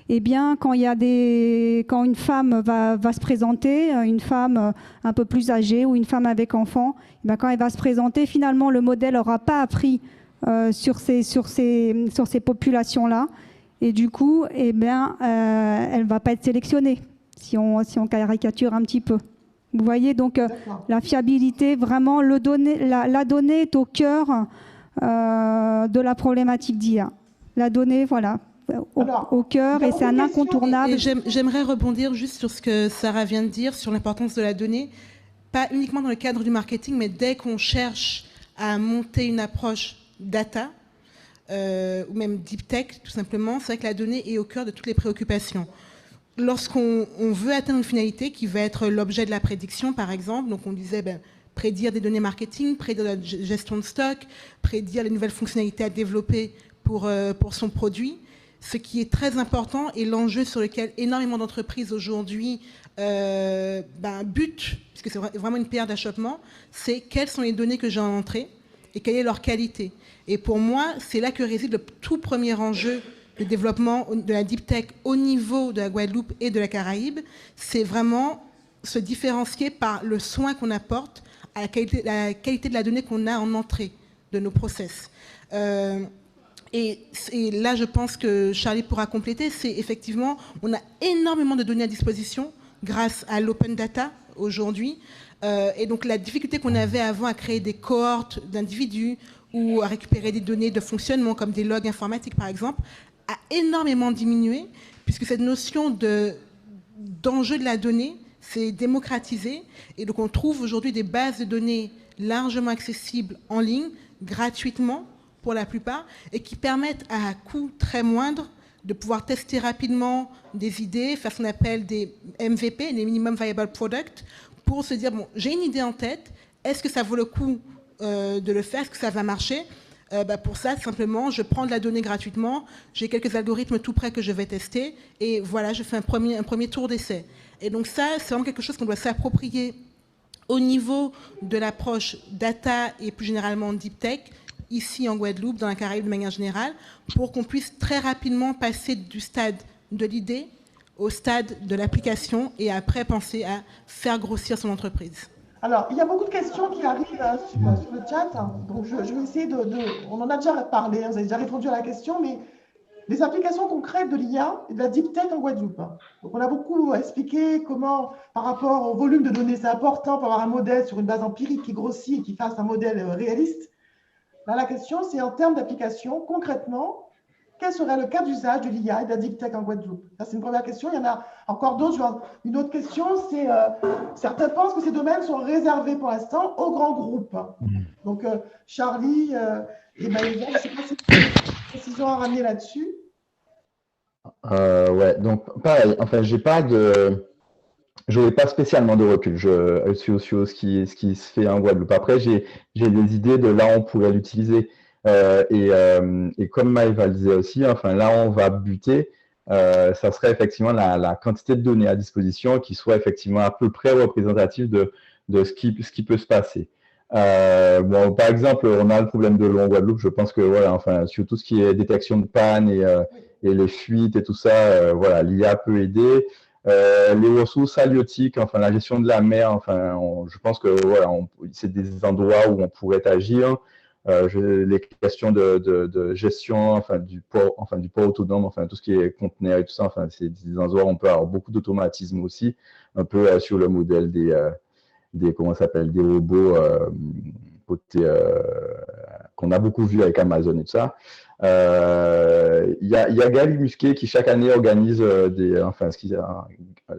eh bien, quand une femme va se présenter, une femme un peu plus âgée ou une femme avec enfant, quand elle va se présenter, finalement, le modèle n'aura pas appris sur ces populations-là, et du coup, elle ne va pas être sélectionnée, si on caricature un petit peu. Vous voyez, donc la fiabilité, vraiment, la donnée est au cœur de la problématique d'IA. La donnée, voilà, au cœur, et c'est un incontournable. J'aimerais rebondir juste sur ce que Sarah vient de dire, sur l'importance de la donnée, pas uniquement dans le cadre du marketing, mais dès qu'on cherche à monter une approche data, ou même deep tech, tout simplement, c'est vrai que la donnée est au cœur de toutes les préoccupations. Lorsqu'on veut atteindre une finalité qui va être l'objet de la prédiction, par exemple, donc on disait prédire des données marketing, prédire la gestion de stock, prédire les nouvelles fonctionnalités à développer pour son produit. Ce qui est très important et l'enjeu sur lequel énormément d'entreprises aujourd'hui butent, puisque c'est vraiment une pierre d'achoppement, c'est quelles sont les données que j'ai en entrée et quelle est leur qualité. Et pour moi, c'est là que réside le tout premier enjeu de développement de la deep tech au niveau de la Guadeloupe et de la Caraïbe. C'est vraiment se différencier par le soin qu'on apporte à la qualité de la donnée qu'on a en entrée de nos process. Et là, je pense que Charlie pourra compléter, c'est effectivement, on a énormément de données à disposition grâce à l'open data aujourd'hui. Et donc, la difficulté qu'on avait avant à créer des cohortes d'individus ou à récupérer des données de fonctionnement, comme des logs informatiques, par exemple, a énormément diminué, puisque cette notion d'enjeu de la donnée s'est démocratisée. Et donc, on trouve aujourd'hui des bases de données largement accessibles en ligne, gratuitement, pour la plupart, et qui permettent à un coût très moindre de pouvoir tester rapidement des idées, faire ce qu'on appelle des MVP, des Minimum Viable Product, pour se dire, bon, j'ai une idée en tête, est-ce que ça vaut le coup de le faire, est-ce que ça va marcher? Pour ça, simplement, je prends de la donnée gratuitement, j'ai quelques algorithmes tout prêts que je vais tester, et voilà, je fais un premier tour d'essai. Et donc ça, c'est vraiment quelque chose qu'on doit s'approprier au niveau de l'approche data et plus généralement deep tech, ici en Guadeloupe, dans la Caraïbe de manière générale, pour qu'on puisse très rapidement passer du stade de l'idée au stade de l'application et après penser à faire grossir son entreprise. Alors, il y a beaucoup de questions qui arrivent sur le chat, donc je vais essayer on en a déjà parlé, vous avez déjà répondu à la question, mais les applications concrètes de l'IA et de la deep tech en Guadeloupe. Donc, on a beaucoup expliqué comment, par rapport au volume de données, c'est important pour avoir un modèle sur une base empirique qui grossit et qui fasse un modèle réaliste. Là, la question, c'est en termes d'application, concrètement, quel serait le cas d'usage de l'IA et de la deep tech en Guadeloupe? Ça, c'est une première question. Il y en a encore d'autres. Une autre question, c'est certains pensent que ces domaines sont réservés pour l'instant aux grands groupes. Donc, Charlie et Maëva, je ne sais pas si vous avez des précisions à ramener là-dessus. Ouais, donc pareil, enfin, j'aurais pas spécialement de recul sur ce qui se fait en Guadeloupe. Après, j'ai des idées de là où on pourrait l'utiliser. Et comme Maëva le disait aussi, enfin, là où on va buter, ça serait effectivement la quantité de données à disposition qui soit effectivement à peu près représentative de ce qui peut se passer. Bon, par exemple, on a le problème de l'eau en Guadeloupe. Je pense que voilà, enfin, sur tout ce qui est détection de panne et les fuites et tout ça, voilà, l'IA peut aider. Les ressources halieutiques, enfin la gestion de la mer, enfin, je pense que voilà, c'est des endroits où on pourrait agir. Les questions de gestion, enfin du port autonome, enfin tout ce qui est conteneurs et tout ça, enfin c'est des endroits où on peut avoir beaucoup d'automatisme aussi, un peu sur le modèle des comment ça s'appelle, des robots qu'on a beaucoup vu avec Amazon et tout ça. Il y a Gaël Musquet qui chaque année organise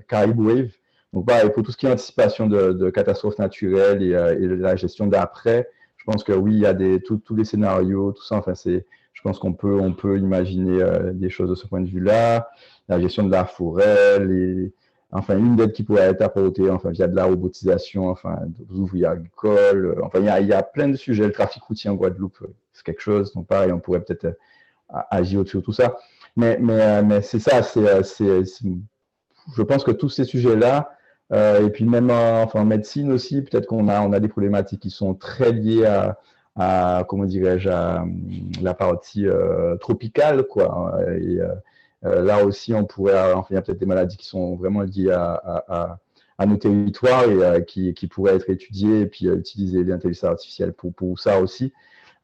Caraïbe Wave. Donc pareil, pour tout ce qui est anticipation de catastrophes naturelles et la gestion d'après, je pense que oui, il y a tous les scénarios, tout ça. Enfin, je pense qu'on peut imaginer des choses de ce point de vue-là. La gestion de la forêt, enfin, une d'aide qui pourrait être apportée, enfin, via de la robotisation, enfin, des ouvriers agricoles. Enfin, il y a plein de sujets. Le trafic routier en Guadeloupe, c'est quelque chose. Donc, pareil, on pourrait peut-être agir sur tout ça. Mais c'est ça, je pense que tous ces sujets-là, et puis même en médecine aussi, peut-être qu'on a des problématiques qui sont très liées à comment dirais-je, à la partie tropicale, quoi. Et là aussi, on pourrait, enfin, il y a peut-être des maladies qui sont vraiment liées à nos territoires et qui pourraient être étudiées et puis utiliser l'intelligence artificielle pour ça aussi.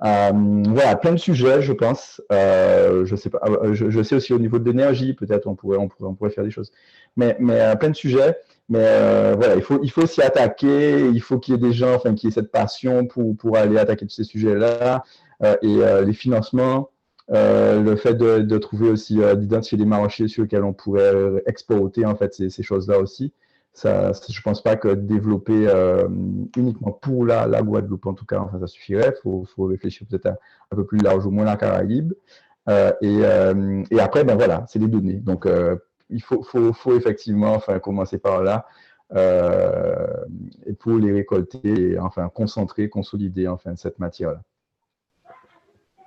Voilà, plein de sujets, je pense. Je sais pas, je sais aussi au niveau de l'énergie, peut-être on pourrait faire des choses. Mais plein de sujets. Mais voilà, il faut s'y attaquer. Il faut qu'il y ait des gens, enfin, qui aient cette passion pour aller attaquer tous ces sujets-là. Et les financements, le fait de trouver aussi, d'identifier des marchés sur lesquels on pourrait exporter en fait ces choses-là aussi. Ça, je pense pas que développer uniquement pour la Guadeloupe, en tout cas, enfin, ça suffirait. Il faut réfléchir peut-être un peu plus large, au moins la Caraïbe. Et après, ben voilà, c'est des données. Donc, il faut effectivement, enfin, commencer par là et pour les récolter et enfin concentrer, consolider enfin cette matière-là.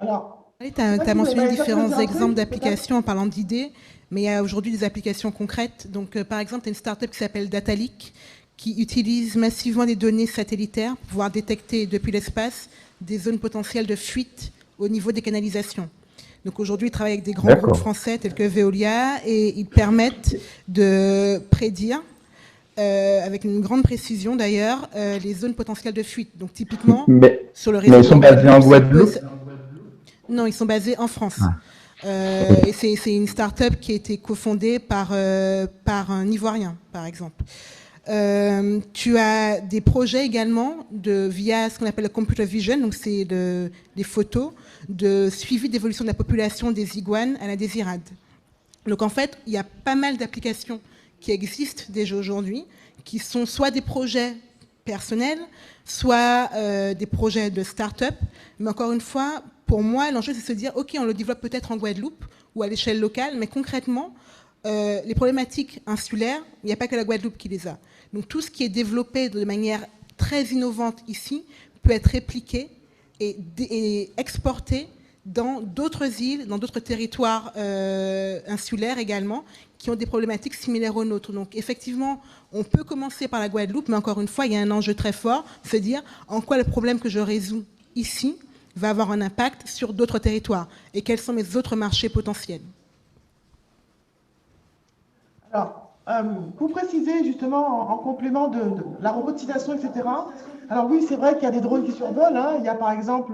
Alors, tu as mentionné différents exemples d'applications en parlant d'idées, mais il y a aujourd'hui des applications concrètes. Donc, par exemple, tu as une start-up qui s'appelle Dataleak, qui utilise massivement des données satellitaires pour pouvoir détecter depuis l'espace des zones potentielles de fuite au niveau des canalisations. Donc aujourd'hui, ils travaillent avec des grands groupes français tels que Veolia et ils permettent de prédire, avec une grande précision d'ailleurs, les zones potentielles de fuite. Donc typiquement, sur le réseau. Mais ils sont basés en Guadeloupe? Non, ils sont basés en France. Ah. Et c'est une start-up qui a été cofondée par un Ivoirien, par exemple. Tu as des projets également via ce qu'on appelle le computer vision, donc c'est des photos de suivi d'évolution de la population des iguanes à la Désirade. Donc en fait, il y a pas mal d'applications qui existent déjà aujourd'hui, qui sont soit des projets personnels, soit des projets de start-up. Mais encore une fois, pour moi, l'enjeu, c'est de se dire, OK, on le développe peut-être en Guadeloupe ou à l'échelle locale, mais concrètement, les problématiques insulaires, il n'y a pas que la Guadeloupe qui les a. Donc tout ce qui est développé de manière très innovante ici peut être répliqué et exporté dans d'autres îles, dans d'autres territoires insulaires également, qui ont des problématiques similaires aux nôtres. Donc effectivement, on peut commencer par la Guadeloupe, mais encore une fois, il y a un enjeu très fort, se dire en quoi le problème que je résous ici va avoir un impact sur d'autres territoires et quels sont mes autres marchés potentiels. Alors, pour préciser justement en complément de la robotisation, etc. Alors oui, c'est vrai qu'il y a des drones qui survolent. Hein. Il y a par exemple,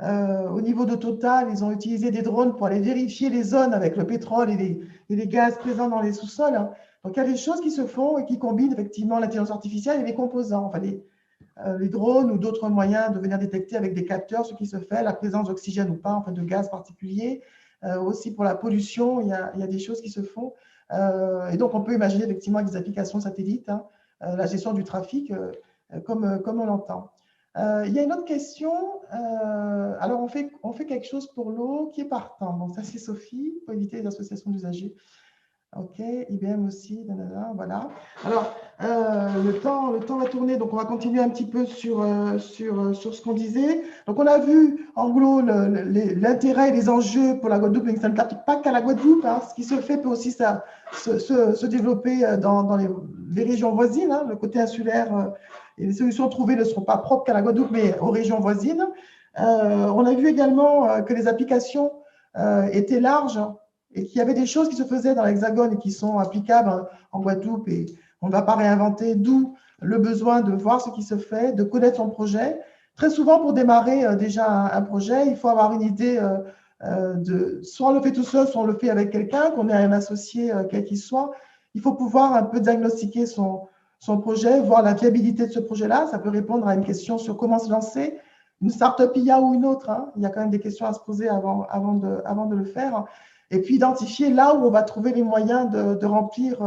au niveau de Total, ils ont utilisé des drones pour aller vérifier les zones avec le pétrole et les gaz présents dans les sous-sols. Hein. Donc il y a des choses qui se font et qui combinent effectivement l'intelligence artificielle et les composants. Enfin, les drones ou d'autres moyens de venir détecter avec des capteurs ce qui se fait, la présence d'oxygène ou pas, enfin de gaz particulier. Aussi pour la pollution, il y a des choses qui se font. Et donc, on peut imaginer effectivement des applications satellites, hein, la gestion du trafic, comme on l'entend. Il y a une autre question. Alors, on fait quelque chose pour l'eau qui est partant. Bon, ça, c'est Sophie, pour éviter les associations d'usagers. OK, IBM aussi, voilà. Alors, le temps va tourner, donc on va continuer un petit peu sur ce qu'on disait. Donc, on a vu, en gros, l'intérêt et les enjeux pour la Guadeloupe, mais ça ne s'applique pas qu'à la Guadeloupe. Hein. Ce qui se fait peut aussi se développer dans les régions voisines. Hein. Le côté insulaire et les solutions trouvées ne seront pas propres qu'à la Guadeloupe, mais aux régions voisines. On a vu également que les applications étaient larges, et qu'il y avait des choses qui se faisaient dans l'Hexagone et qui sont applicables en Guadeloupe et on ne va pas réinventer, d'où le besoin de voir ce qui se fait, de connaître son projet. Très souvent, pour démarrer déjà un projet, il faut avoir une idée soit on le fait tout seul, soit on le fait avec quelqu'un, qu'on ait un associé, quel qu'il soit. Il faut pouvoir un peu diagnostiquer son projet, voir la viabilité de ce projet-là. Ça peut répondre à une question sur comment se lancer, une start-up IA ou une autre. Hein. Il y a quand même des questions à se poser avant de le faire. Et puis identifier là où on va trouver les moyens de remplir,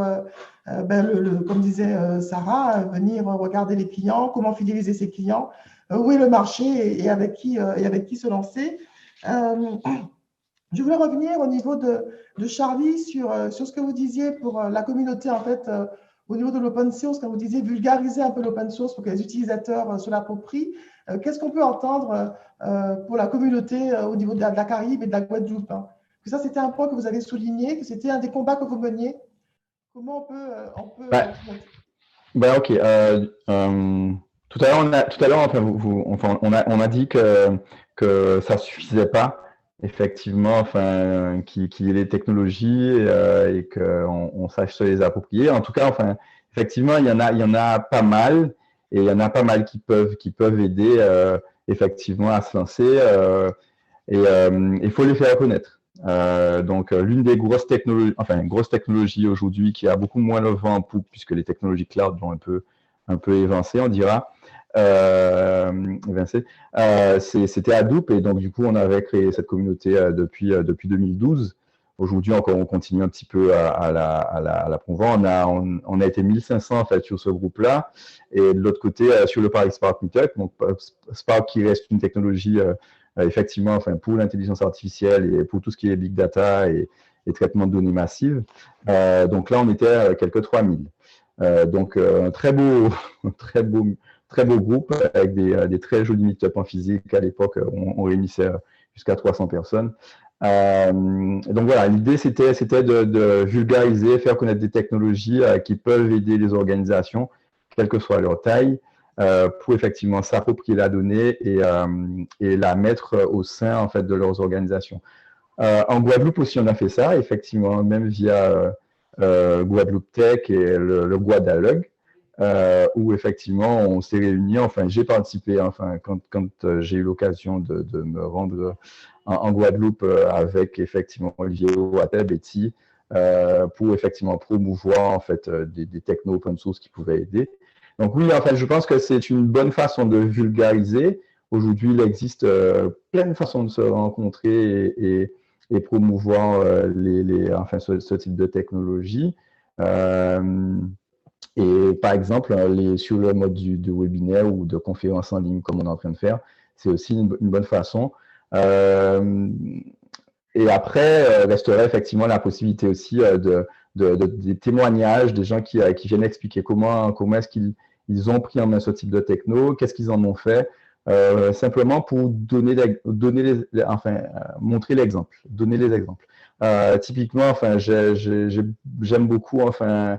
comme disait Sarah, venir regarder les clients, comment fidéliser ses clients, où est le marché et avec qui se lancer. Je voulais revenir au niveau de Charlie sur ce que vous disiez pour la communauté, en fait, au niveau de l'open source, quand vous disiez vulgariser un peu l'open source pour que les utilisateurs se l'approprient. Qu'est-ce qu'on peut entendre pour la communauté au niveau de la Caraïbe et de la Guadeloupe, hein? Que ça, c'était un point que vous avez souligné, que c'était un des combats que vous meniez. Comment on peut... Ok. Tout à l'heure, on a dit que ça suffisait pas, effectivement, qu'il y ait les technologies et qu'on sache se les approprier. En tout cas, effectivement, il y en a pas mal, et il y en a pas mal qui peuvent aider effectivement à se lancer. Et il faut les faire connaître. Donc, l'une des grosses technologies aujourd'hui qui a beaucoup moins le vent en poupe, puisque les technologies cloud vont un peu évincé, on dira, c'était Hadoop, et donc du coup, on avait créé cette communauté depuis 2012. Aujourd'hui, encore, on continue un petit peu à la promouvoir. On a été 1500 en fait sur ce groupe-là, et de l'autre côté, sur le Paris Spark Meetup, donc Spark qui reste une technologie effectivement, pour l'intelligence artificielle et pour tout ce qui est big data et traitement de données massives. Donc là, on était à quelques 3000. Donc un très beau groupe avec des très jolis meet-up en physique. À l'époque, on réunissait jusqu'à 300 personnes. Donc voilà, l'idée c'était de vulgariser, faire connaître des technologies qui peuvent aider les organisations, quelle que soit leur taille, pour effectivement s'approprier la donnée et la mettre au sein en fait de leurs organisations. En Guadeloupe aussi, on a fait ça, effectivement, même via Guadeloupe Tech et le Guadalug. où effectivement on s'est réunis, enfin j'ai participé, enfin quand j'ai eu l'occasion de me rendre en Guadeloupe avec effectivement Olivier Ouatteb, Betty, pour effectivement promouvoir en fait des technos open source qui pouvaient aider. Donc oui, en fait, je pense que c'est une bonne façon de vulgariser. Aujourd'hui, il existe plein de façons de se rencontrer et promouvoir enfin, ce type de technologie. Et par exemple, sur le mode du webinaire ou de conférence en ligne, comme on est en train de faire, c'est aussi une bonne façon. Et après, resterait effectivement la possibilité aussi des témoignages, des gens qui viennent expliquer comment est-ce qu'ils ont pris en main ce type de techno, qu'est-ce qu'ils en ont fait, simplement pour montrer l'exemple, donner les exemples. Typiquement, enfin, j'aime beaucoup, enfin,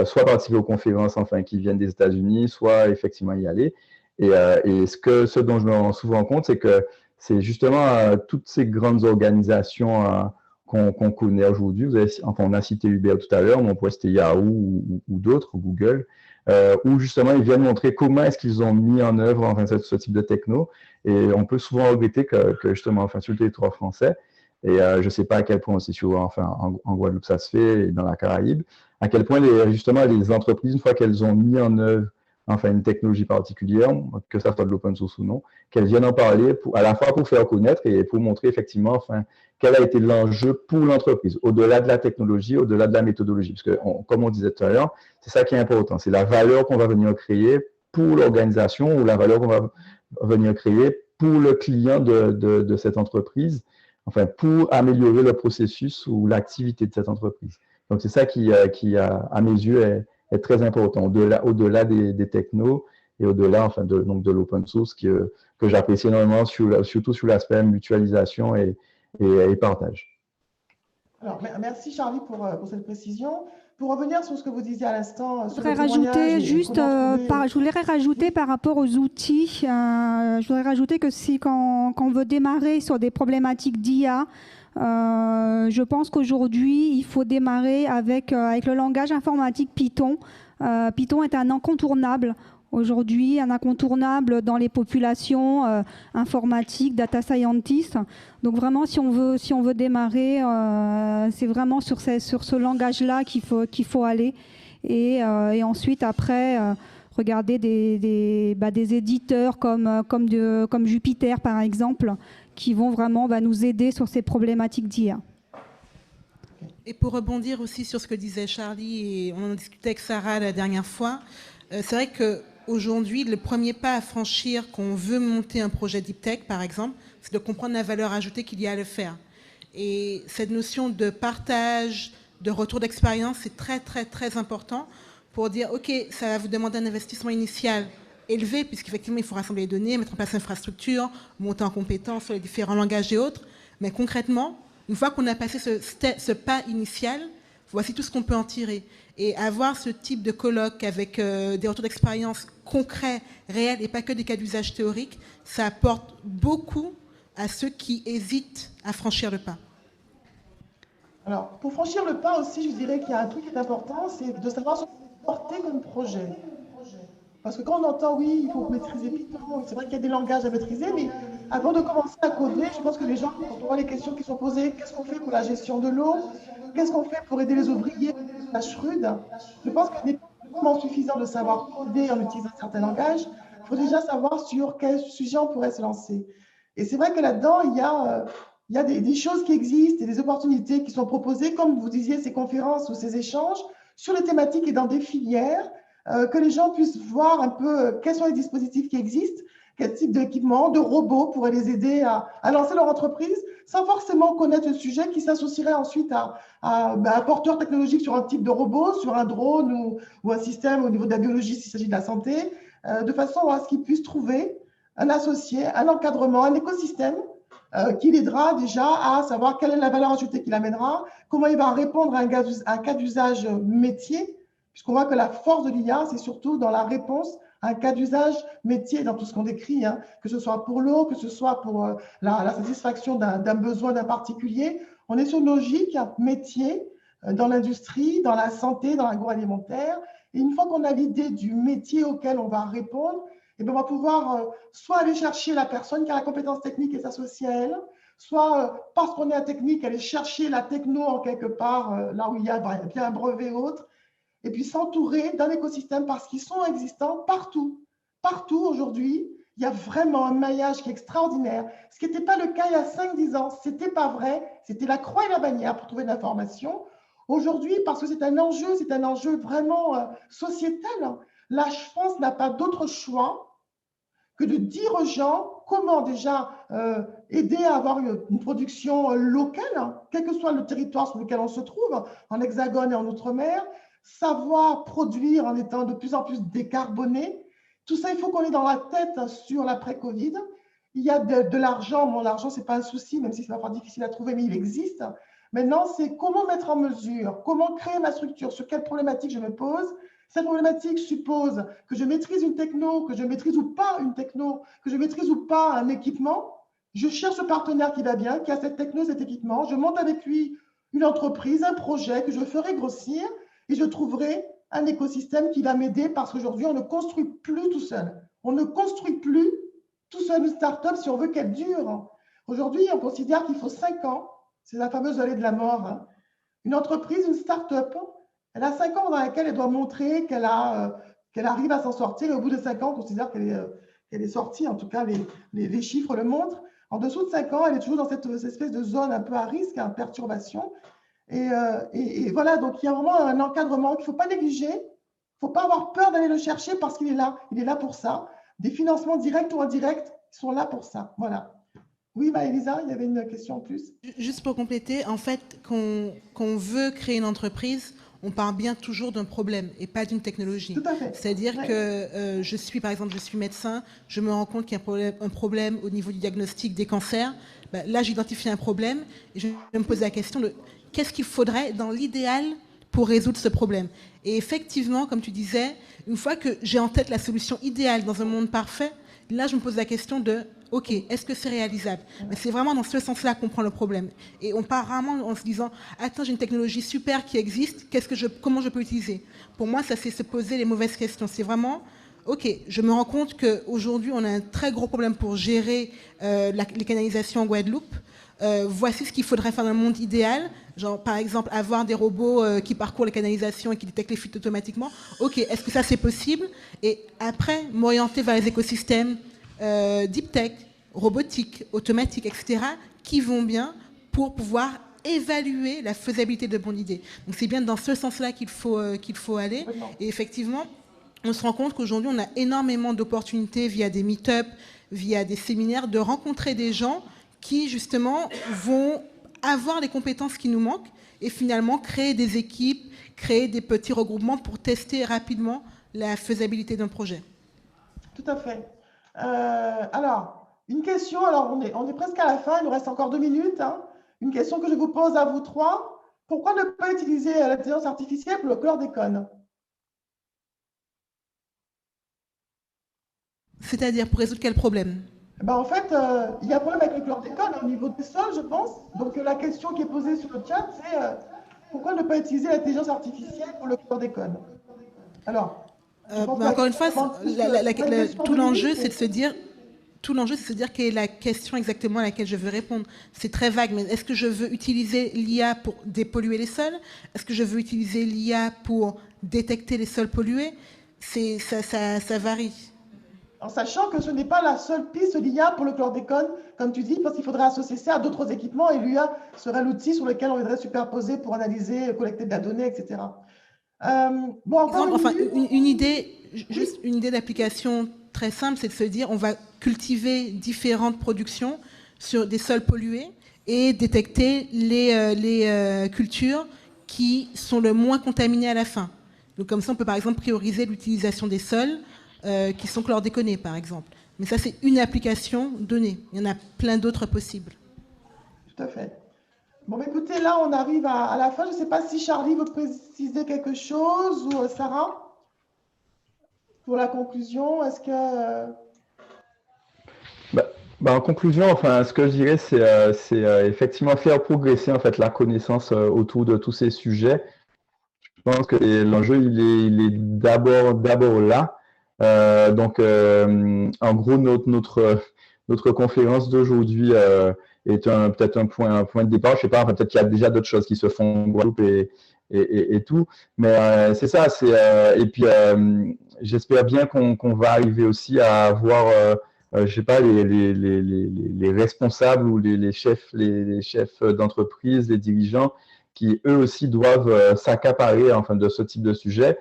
soit participer aux conférences, enfin, qui viennent des États-Unis, soit effectivement y aller. Et ce dont je me rends souvent compte, c'est que c'est justement toutes ces grandes organisations qu'on connaît aujourd'hui. Enfin, on a cité Uber tout à l'heure, mais on pourrait citer Yahoo ou d'autres, Google, où justement ils viennent montrer comment est-ce qu'ils ont mis en œuvre enfin, ce type de techno. Et on peut souvent regretter que justement, enfin, sur le territoire français, et je ne sais pas à quel point c'est sur, enfin, en Guadeloupe ça se fait, et dans la Caraïbe, à quel point justement les entreprises, une fois qu'elles ont mis en œuvre enfin une technologie particulière, que ça soit de l'open source ou non, qu'elles viennent en parler à la fois pour faire connaître et pour montrer effectivement enfin, quel a été l'enjeu pour l'entreprise, au-delà de la technologie, au-delà de la méthodologie. Parce que, comme on disait tout à l'heure, c'est ça qui est important, c'est la valeur qu'on va venir créer pour l'organisation ou la valeur qu'on va venir créer pour le client de cette entreprise, enfin, pour améliorer le processus ou l'activité de cette entreprise. Donc, c'est ça qui à mes yeux, est très important, au-delà des technos et au-delà enfin, de l'open source que j'apprécie énormément, surtout sur l'aspect mutualisation et partage. Alors, merci Charlie pour cette précision. Pour revenir sur ce que vous disiez à l'instant, je voudrais rajouter par rapport aux outils, je voudrais rajouter que quand on veut démarrer sur des problématiques d'IA, je pense qu'aujourd'hui, il faut démarrer avec le langage informatique Python. Python est un incontournable aujourd'hui, un incontournable dans les populations informatiques, data scientists. Donc vraiment, si on veut démarrer, c'est vraiment sur ce langage-là qu'il faut aller. Et ensuite, après, regarder des éditeurs comme Jupyter, par exemple, qui vont vraiment nous aider sur ces problématiques d'IA. Et pour rebondir aussi sur ce que disait Charlie, et on en discutait avec Sarah la dernière fois, c'est vrai qu'aujourd'hui, le premier pas à franchir quand on veut monter un projet Deep Tech, par exemple, c'est de comprendre la valeur ajoutée qu'il y a à le faire. Et cette notion de partage, de retour d'expérience, c'est très, très, très important pour dire, OK, ça va vous demander un investissement initial élevé, puisqu'effectivement, il faut rassembler les données, mettre en place l'infrastructure, monter en compétence sur les différents langages et autres. Mais concrètement, une fois qu'on a passé ce pas initial, voici tout ce qu'on peut en tirer. Et avoir ce type de colloque avec des retours d'expérience concrets, réels, et pas que des cas d'usage théoriques, ça apporte beaucoup à ceux qui hésitent à franchir le pas. Alors, pour franchir le pas aussi, je dirais qu'il y a un truc qui est important, c'est de savoir ce qu'on veut porter comme projet. Parce que quand on entend, oui, il faut maîtriser Python, c'est vrai qu'il y a des langages à maîtriser, mais avant de commencer à coder, je pense que les gens, quand on voit les questions qui sont posées, qu'est-ce qu'on fait pour la gestion de l'eau, qu'est-ce qu'on fait pour aider les ouvriers, la rude, je pense qu'il n'est pas vraiment suffisant de savoir coder en utilisant certains langages, il faut déjà savoir sur quel sujet on pourrait se lancer. Et c'est vrai que là-dedans, il y a des choses qui existent et des opportunités qui sont proposées, comme vous disiez, ces conférences ou ces échanges, sur les thématiques et dans des filières, que les gens puissent voir un peu quels sont les dispositifs qui existent, quel type d'équipement, de robots pourraient les aider à lancer leur entreprise, sans forcément connaître le sujet, qui s'associerait ensuite à un porteur technologique sur un type de robot, sur un drone ou un système au niveau de la biologie s'il s'agit de la santé, de façon à ce qu'ils puissent trouver un associé, un encadrement, un écosystème qui l'aidera déjà à savoir quelle est la valeur ajoutée qu'il amènera, comment il va répondre à un cas d'usage métier, puisqu'on voit que la force de l'IA, c'est surtout dans la réponse à un cas d'usage métier, dans tout ce qu'on décrit, hein, que ce soit pour l'eau, que ce soit pour la satisfaction d'un besoin d'un particulier. On est sur une logique métier dans l'industrie, dans la santé, dans l'agroalimentaire, Et une fois qu'on a l'idée du métier auquel on va répondre, et bien on va pouvoir soit aller chercher la personne qui a la compétence technique et s'associer à elle, soit parce qu'on est un technique, aller chercher la techno en quelque part, là où il y a bien un brevet ou autre, et puis s'entourer d'un écosystème parce qu'ils sont existants partout. Partout aujourd'hui, il y a vraiment un maillage qui est extraordinaire. Ce qui n'était pas le cas il y a 5-10 ans, ce n'était pas vrai, c'était la croix et la bannière pour trouver de l'information. Aujourd'hui, parce que c'est un enjeu vraiment sociétal, la France n'a pas d'autre choix que de dire aux gens comment déjà aider à avoir une production locale, quel que soit le territoire sur lequel on se trouve, en Hexagone et en Outre-mer, savoir produire en étant de plus en plus décarboné. Tout ça, il faut qu'on ait dans la tête sur l'après-Covid. Il y a de l'argent. Bon, l'argent, ce n'est pas un souci, même si c'est parfois difficile à trouver, mais il existe. Maintenant, c'est comment mettre en mesure, comment créer ma structure, sur quelle problématique je me pose. Cette problématique suppose que je maîtrise une techno, que je maîtrise ou pas une techno, que je maîtrise ou pas un équipement. Je cherche un partenaire qui va bien, qui a cette techno, cet équipement. Je monte avec lui une entreprise, un projet que je ferai grossir et je trouverai un écosystème qui va m'aider parce qu'aujourd'hui, on ne construit plus tout seul. On ne construit plus tout seul une start-up si on veut qu'elle dure. Aujourd'hui, on considère qu'il faut 5 ans. C'est la fameuse allée de la mort. Hein. Une entreprise, une start-up, elle a 5 ans dans lesquels elle doit montrer qu'elle arrive à s'en sortir. Et au bout de 5 ans, on considère qu'elle est sortie. En tout cas, les chiffres le montrent. En dessous de 5 ans, elle est toujours dans cette espèce de zone un peu à risque, à perturbation. Et voilà, donc il y a vraiment un encadrement qu'il ne faut pas négliger. Il ne faut pas avoir peur d'aller le chercher parce qu'il est là. Il est là pour ça. Des financements directs ou indirects sont là pour ça. Voilà. Oui, Elisa, il y avait une question en plus. Juste pour compléter, en fait, qu'on veut créer une entreprise, on part bien toujours d'un problème et pas d'une technologie. Tout à fait. C'est-à-dire que par exemple, je suis médecin, je me rends compte qu'il y a un problème au niveau du diagnostic des cancers. Ben, là, j'identifie un problème et je me pose la question de qu'est-ce qu'il faudrait dans l'idéal pour résoudre ce problème. Et effectivement, comme tu disais, une fois que j'ai en tête la solution idéale dans un monde parfait, là, je me pose la question de OK, est-ce que c'est réalisable? Mais c'est vraiment dans ce sens-là qu'on prend le problème. Et on part rarement en se disant « Attends, j'ai une technologie super qui existe, comment je peux l'utiliser ?» Pour moi, ça, c'est se poser les mauvaises questions. C'est vraiment « OK, je me rends compte qu'aujourd'hui, on a un très gros problème pour gérer les canalisations en Guadeloupe. Voici ce qu'il faudrait faire dans le monde idéal. Genre, par exemple, avoir des robots qui parcourent les canalisations et qui détectent les fuites automatiquement. OK, est-ce que ça, c'est possible? Et après, m'orienter vers les écosystèmes deep tech, robotique, automatique, etc., qui vont bien pour pouvoir évaluer la faisabilité de bonnes idées. Donc c'est bien dans ce sens-là qu'il faut aller. Et effectivement, on se rend compte qu'aujourd'hui, on a énormément d'opportunités via des meet-up, via des séminaires, de rencontrer des gens qui, justement, vont avoir les compétences qui nous manquent et finalement créer des équipes, créer des petits regroupements pour tester rapidement la faisabilité d'un projet. Tout à fait. Alors, une question, alors on est presque à la fin, il nous reste encore 2 minutes. Hein. Une question que je vous pose à vous trois. Pourquoi ne pas utiliser l'intelligence artificielle pour le chlordécone? C'est-à-dire, pour résoudre quel problème? Ben, en fait, il y a un problème avec le chlordécone au niveau des sols, je pense. Donc, la question qui est posée sur le chat, c'est pourquoi ne pas utiliser l'intelligence artificielle pour le chlordécone? Alors, encore une fois, tout l'enjeu, c'est de se dire quelle est la question exactement à laquelle je veux répondre. C'est très vague, mais est-ce que je veux utiliser l'IA pour dépolluer les sols? Est-ce que je veux utiliser l'IA pour détecter les sols pollués? Ça varie. En sachant que ce n'est pas la seule piste, l'IA pour le chlordécone, comme tu dis, parce qu'il faudrait associer ça à d'autres équipements et l'IA serait l'outil sur lequel on viendrait superposer pour analyser, collecter de la donnée, etc. Une idée d'application très simple, c'est de se dire on va cultiver différentes productions sur des sols pollués et détecter les cultures qui sont le moins contaminées à la fin. Donc comme ça, on peut par exemple prioriser l'utilisation des sols qui sont chlordéconés, par exemple. Mais ça, c'est une application donnée. Il y en a plein d'autres possibles. Tout à fait. Bon, écoutez, là, on arrive à la fin. Je ne sais pas si Charlie veut préciser quelque chose ou Sarah, pour la conclusion. Est-ce que... En conclusion, enfin, ce que je dirais, c'est effectivement faire progresser en fait, la connaissance autour de tous ces sujets. Je pense que l'enjeu, il est d'abord là. Donc, en gros, notre conférence d'aujourd'hui est peut-être un point de départ. Je sais pas, enfin, peut-être qu'il y a déjà d'autres choses qui se font en Guadeloupe et tout. Mais c'est ça. Et puis, j'espère bien qu'on va arriver aussi à avoir, je sais pas, les responsables ou les chefs d'entreprise, les dirigeants, qui eux aussi doivent s'accaparer enfin de ce type de sujet.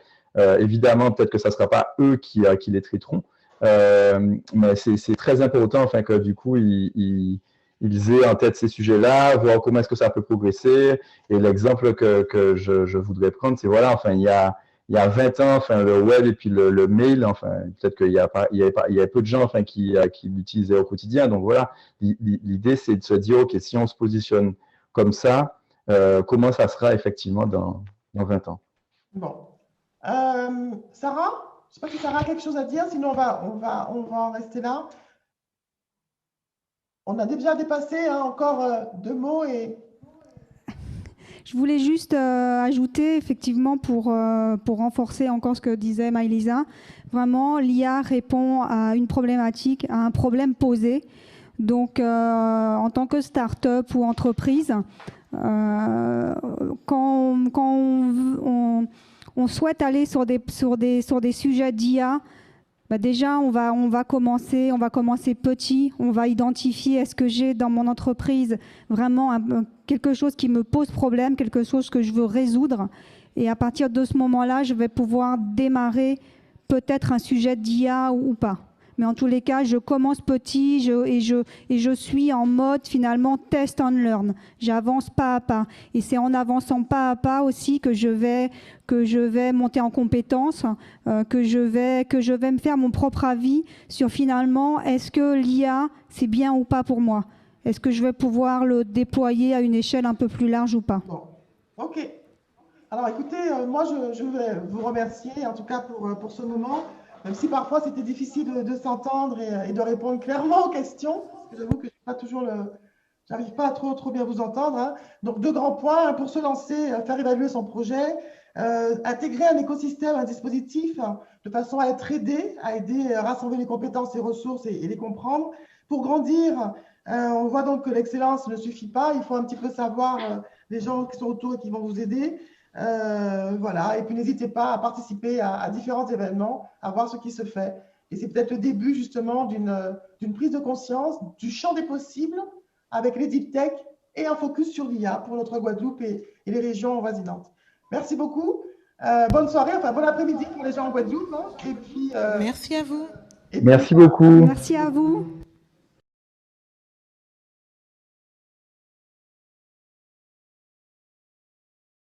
Évidemment, peut-être que ça ne sera pas eux qui les traiteront, mais c'est très important enfin, que du coup, ils aient en tête ces sujets-là, voir comment est-ce que ça peut progresser. Et l'exemple que je voudrais prendre, c'est voilà, enfin, il y a 20 ans, enfin, le web et puis le mail, enfin, peut-être qu'il y avait peu de gens enfin, qui l'utilisaient au quotidien. Donc voilà, l'idée, c'est de se dire, OK, si on se positionne comme ça, comment ça sera effectivement dans 20 ans. Bon. Sarah, je ne sais pas si Sarah a quelque chose à dire, sinon on va en rester là. On a déjà dépassé encore 2 mots et... Je voulais juste ajouter, effectivement, pour renforcer encore ce que disait Maëlisa, vraiment, l'IA répond à une problématique, à un problème posé. Donc, en tant que start-up ou entreprise, quand on souhaite aller sur des sujets d'IA, bah déjà, on va commencer petit, on va identifier est-ce que j'ai dans mon entreprise vraiment quelque chose qui me pose problème, quelque chose que je veux résoudre. Et à partir de ce moment-là, je vais pouvoir démarrer peut-être un sujet d'IA ou pas. Mais en tous les cas, je commence petit et je suis en mode finalement test and learn. J'avance pas à pas. Et c'est en avançant pas à pas aussi que je vais monter en compétences, que je vais me faire mon propre avis sur finalement est-ce que l'IA c'est bien ou pas pour moi. Est-ce que je vais pouvoir le déployer à une échelle un peu plus large ou pas? Bon, ok. Alors écoutez, moi je vais vous remercier en tout cas pour ce moment. Même si parfois c'était difficile de s'entendre et de répondre clairement aux questions, parce que j'avoue que j'arrive pas à trop bien vous entendre. Hein. Donc, 2 grands points pour se lancer, faire évaluer son projet, intégrer un écosystème, un dispositif, de façon à être aidé, à rassembler les compétences et ressources et les comprendre. Pour grandir, on voit donc que l'excellence ne suffit pas. Il faut un petit peu savoir les gens qui sont autour et qui vont vous aider. Voilà, et puis n'hésitez pas à participer à différents événements, à voir ce qui se fait. Et c'est peut-être le début justement d'une prise de conscience du champ des possibles avec les deep tech et un focus sur l'IA pour notre Guadeloupe et les régions voisinantes. Merci beaucoup. Bonne soirée, enfin bon après-midi pour les gens en Guadeloupe. Hein, et puis, merci à vous. Merci beaucoup. Merci à vous.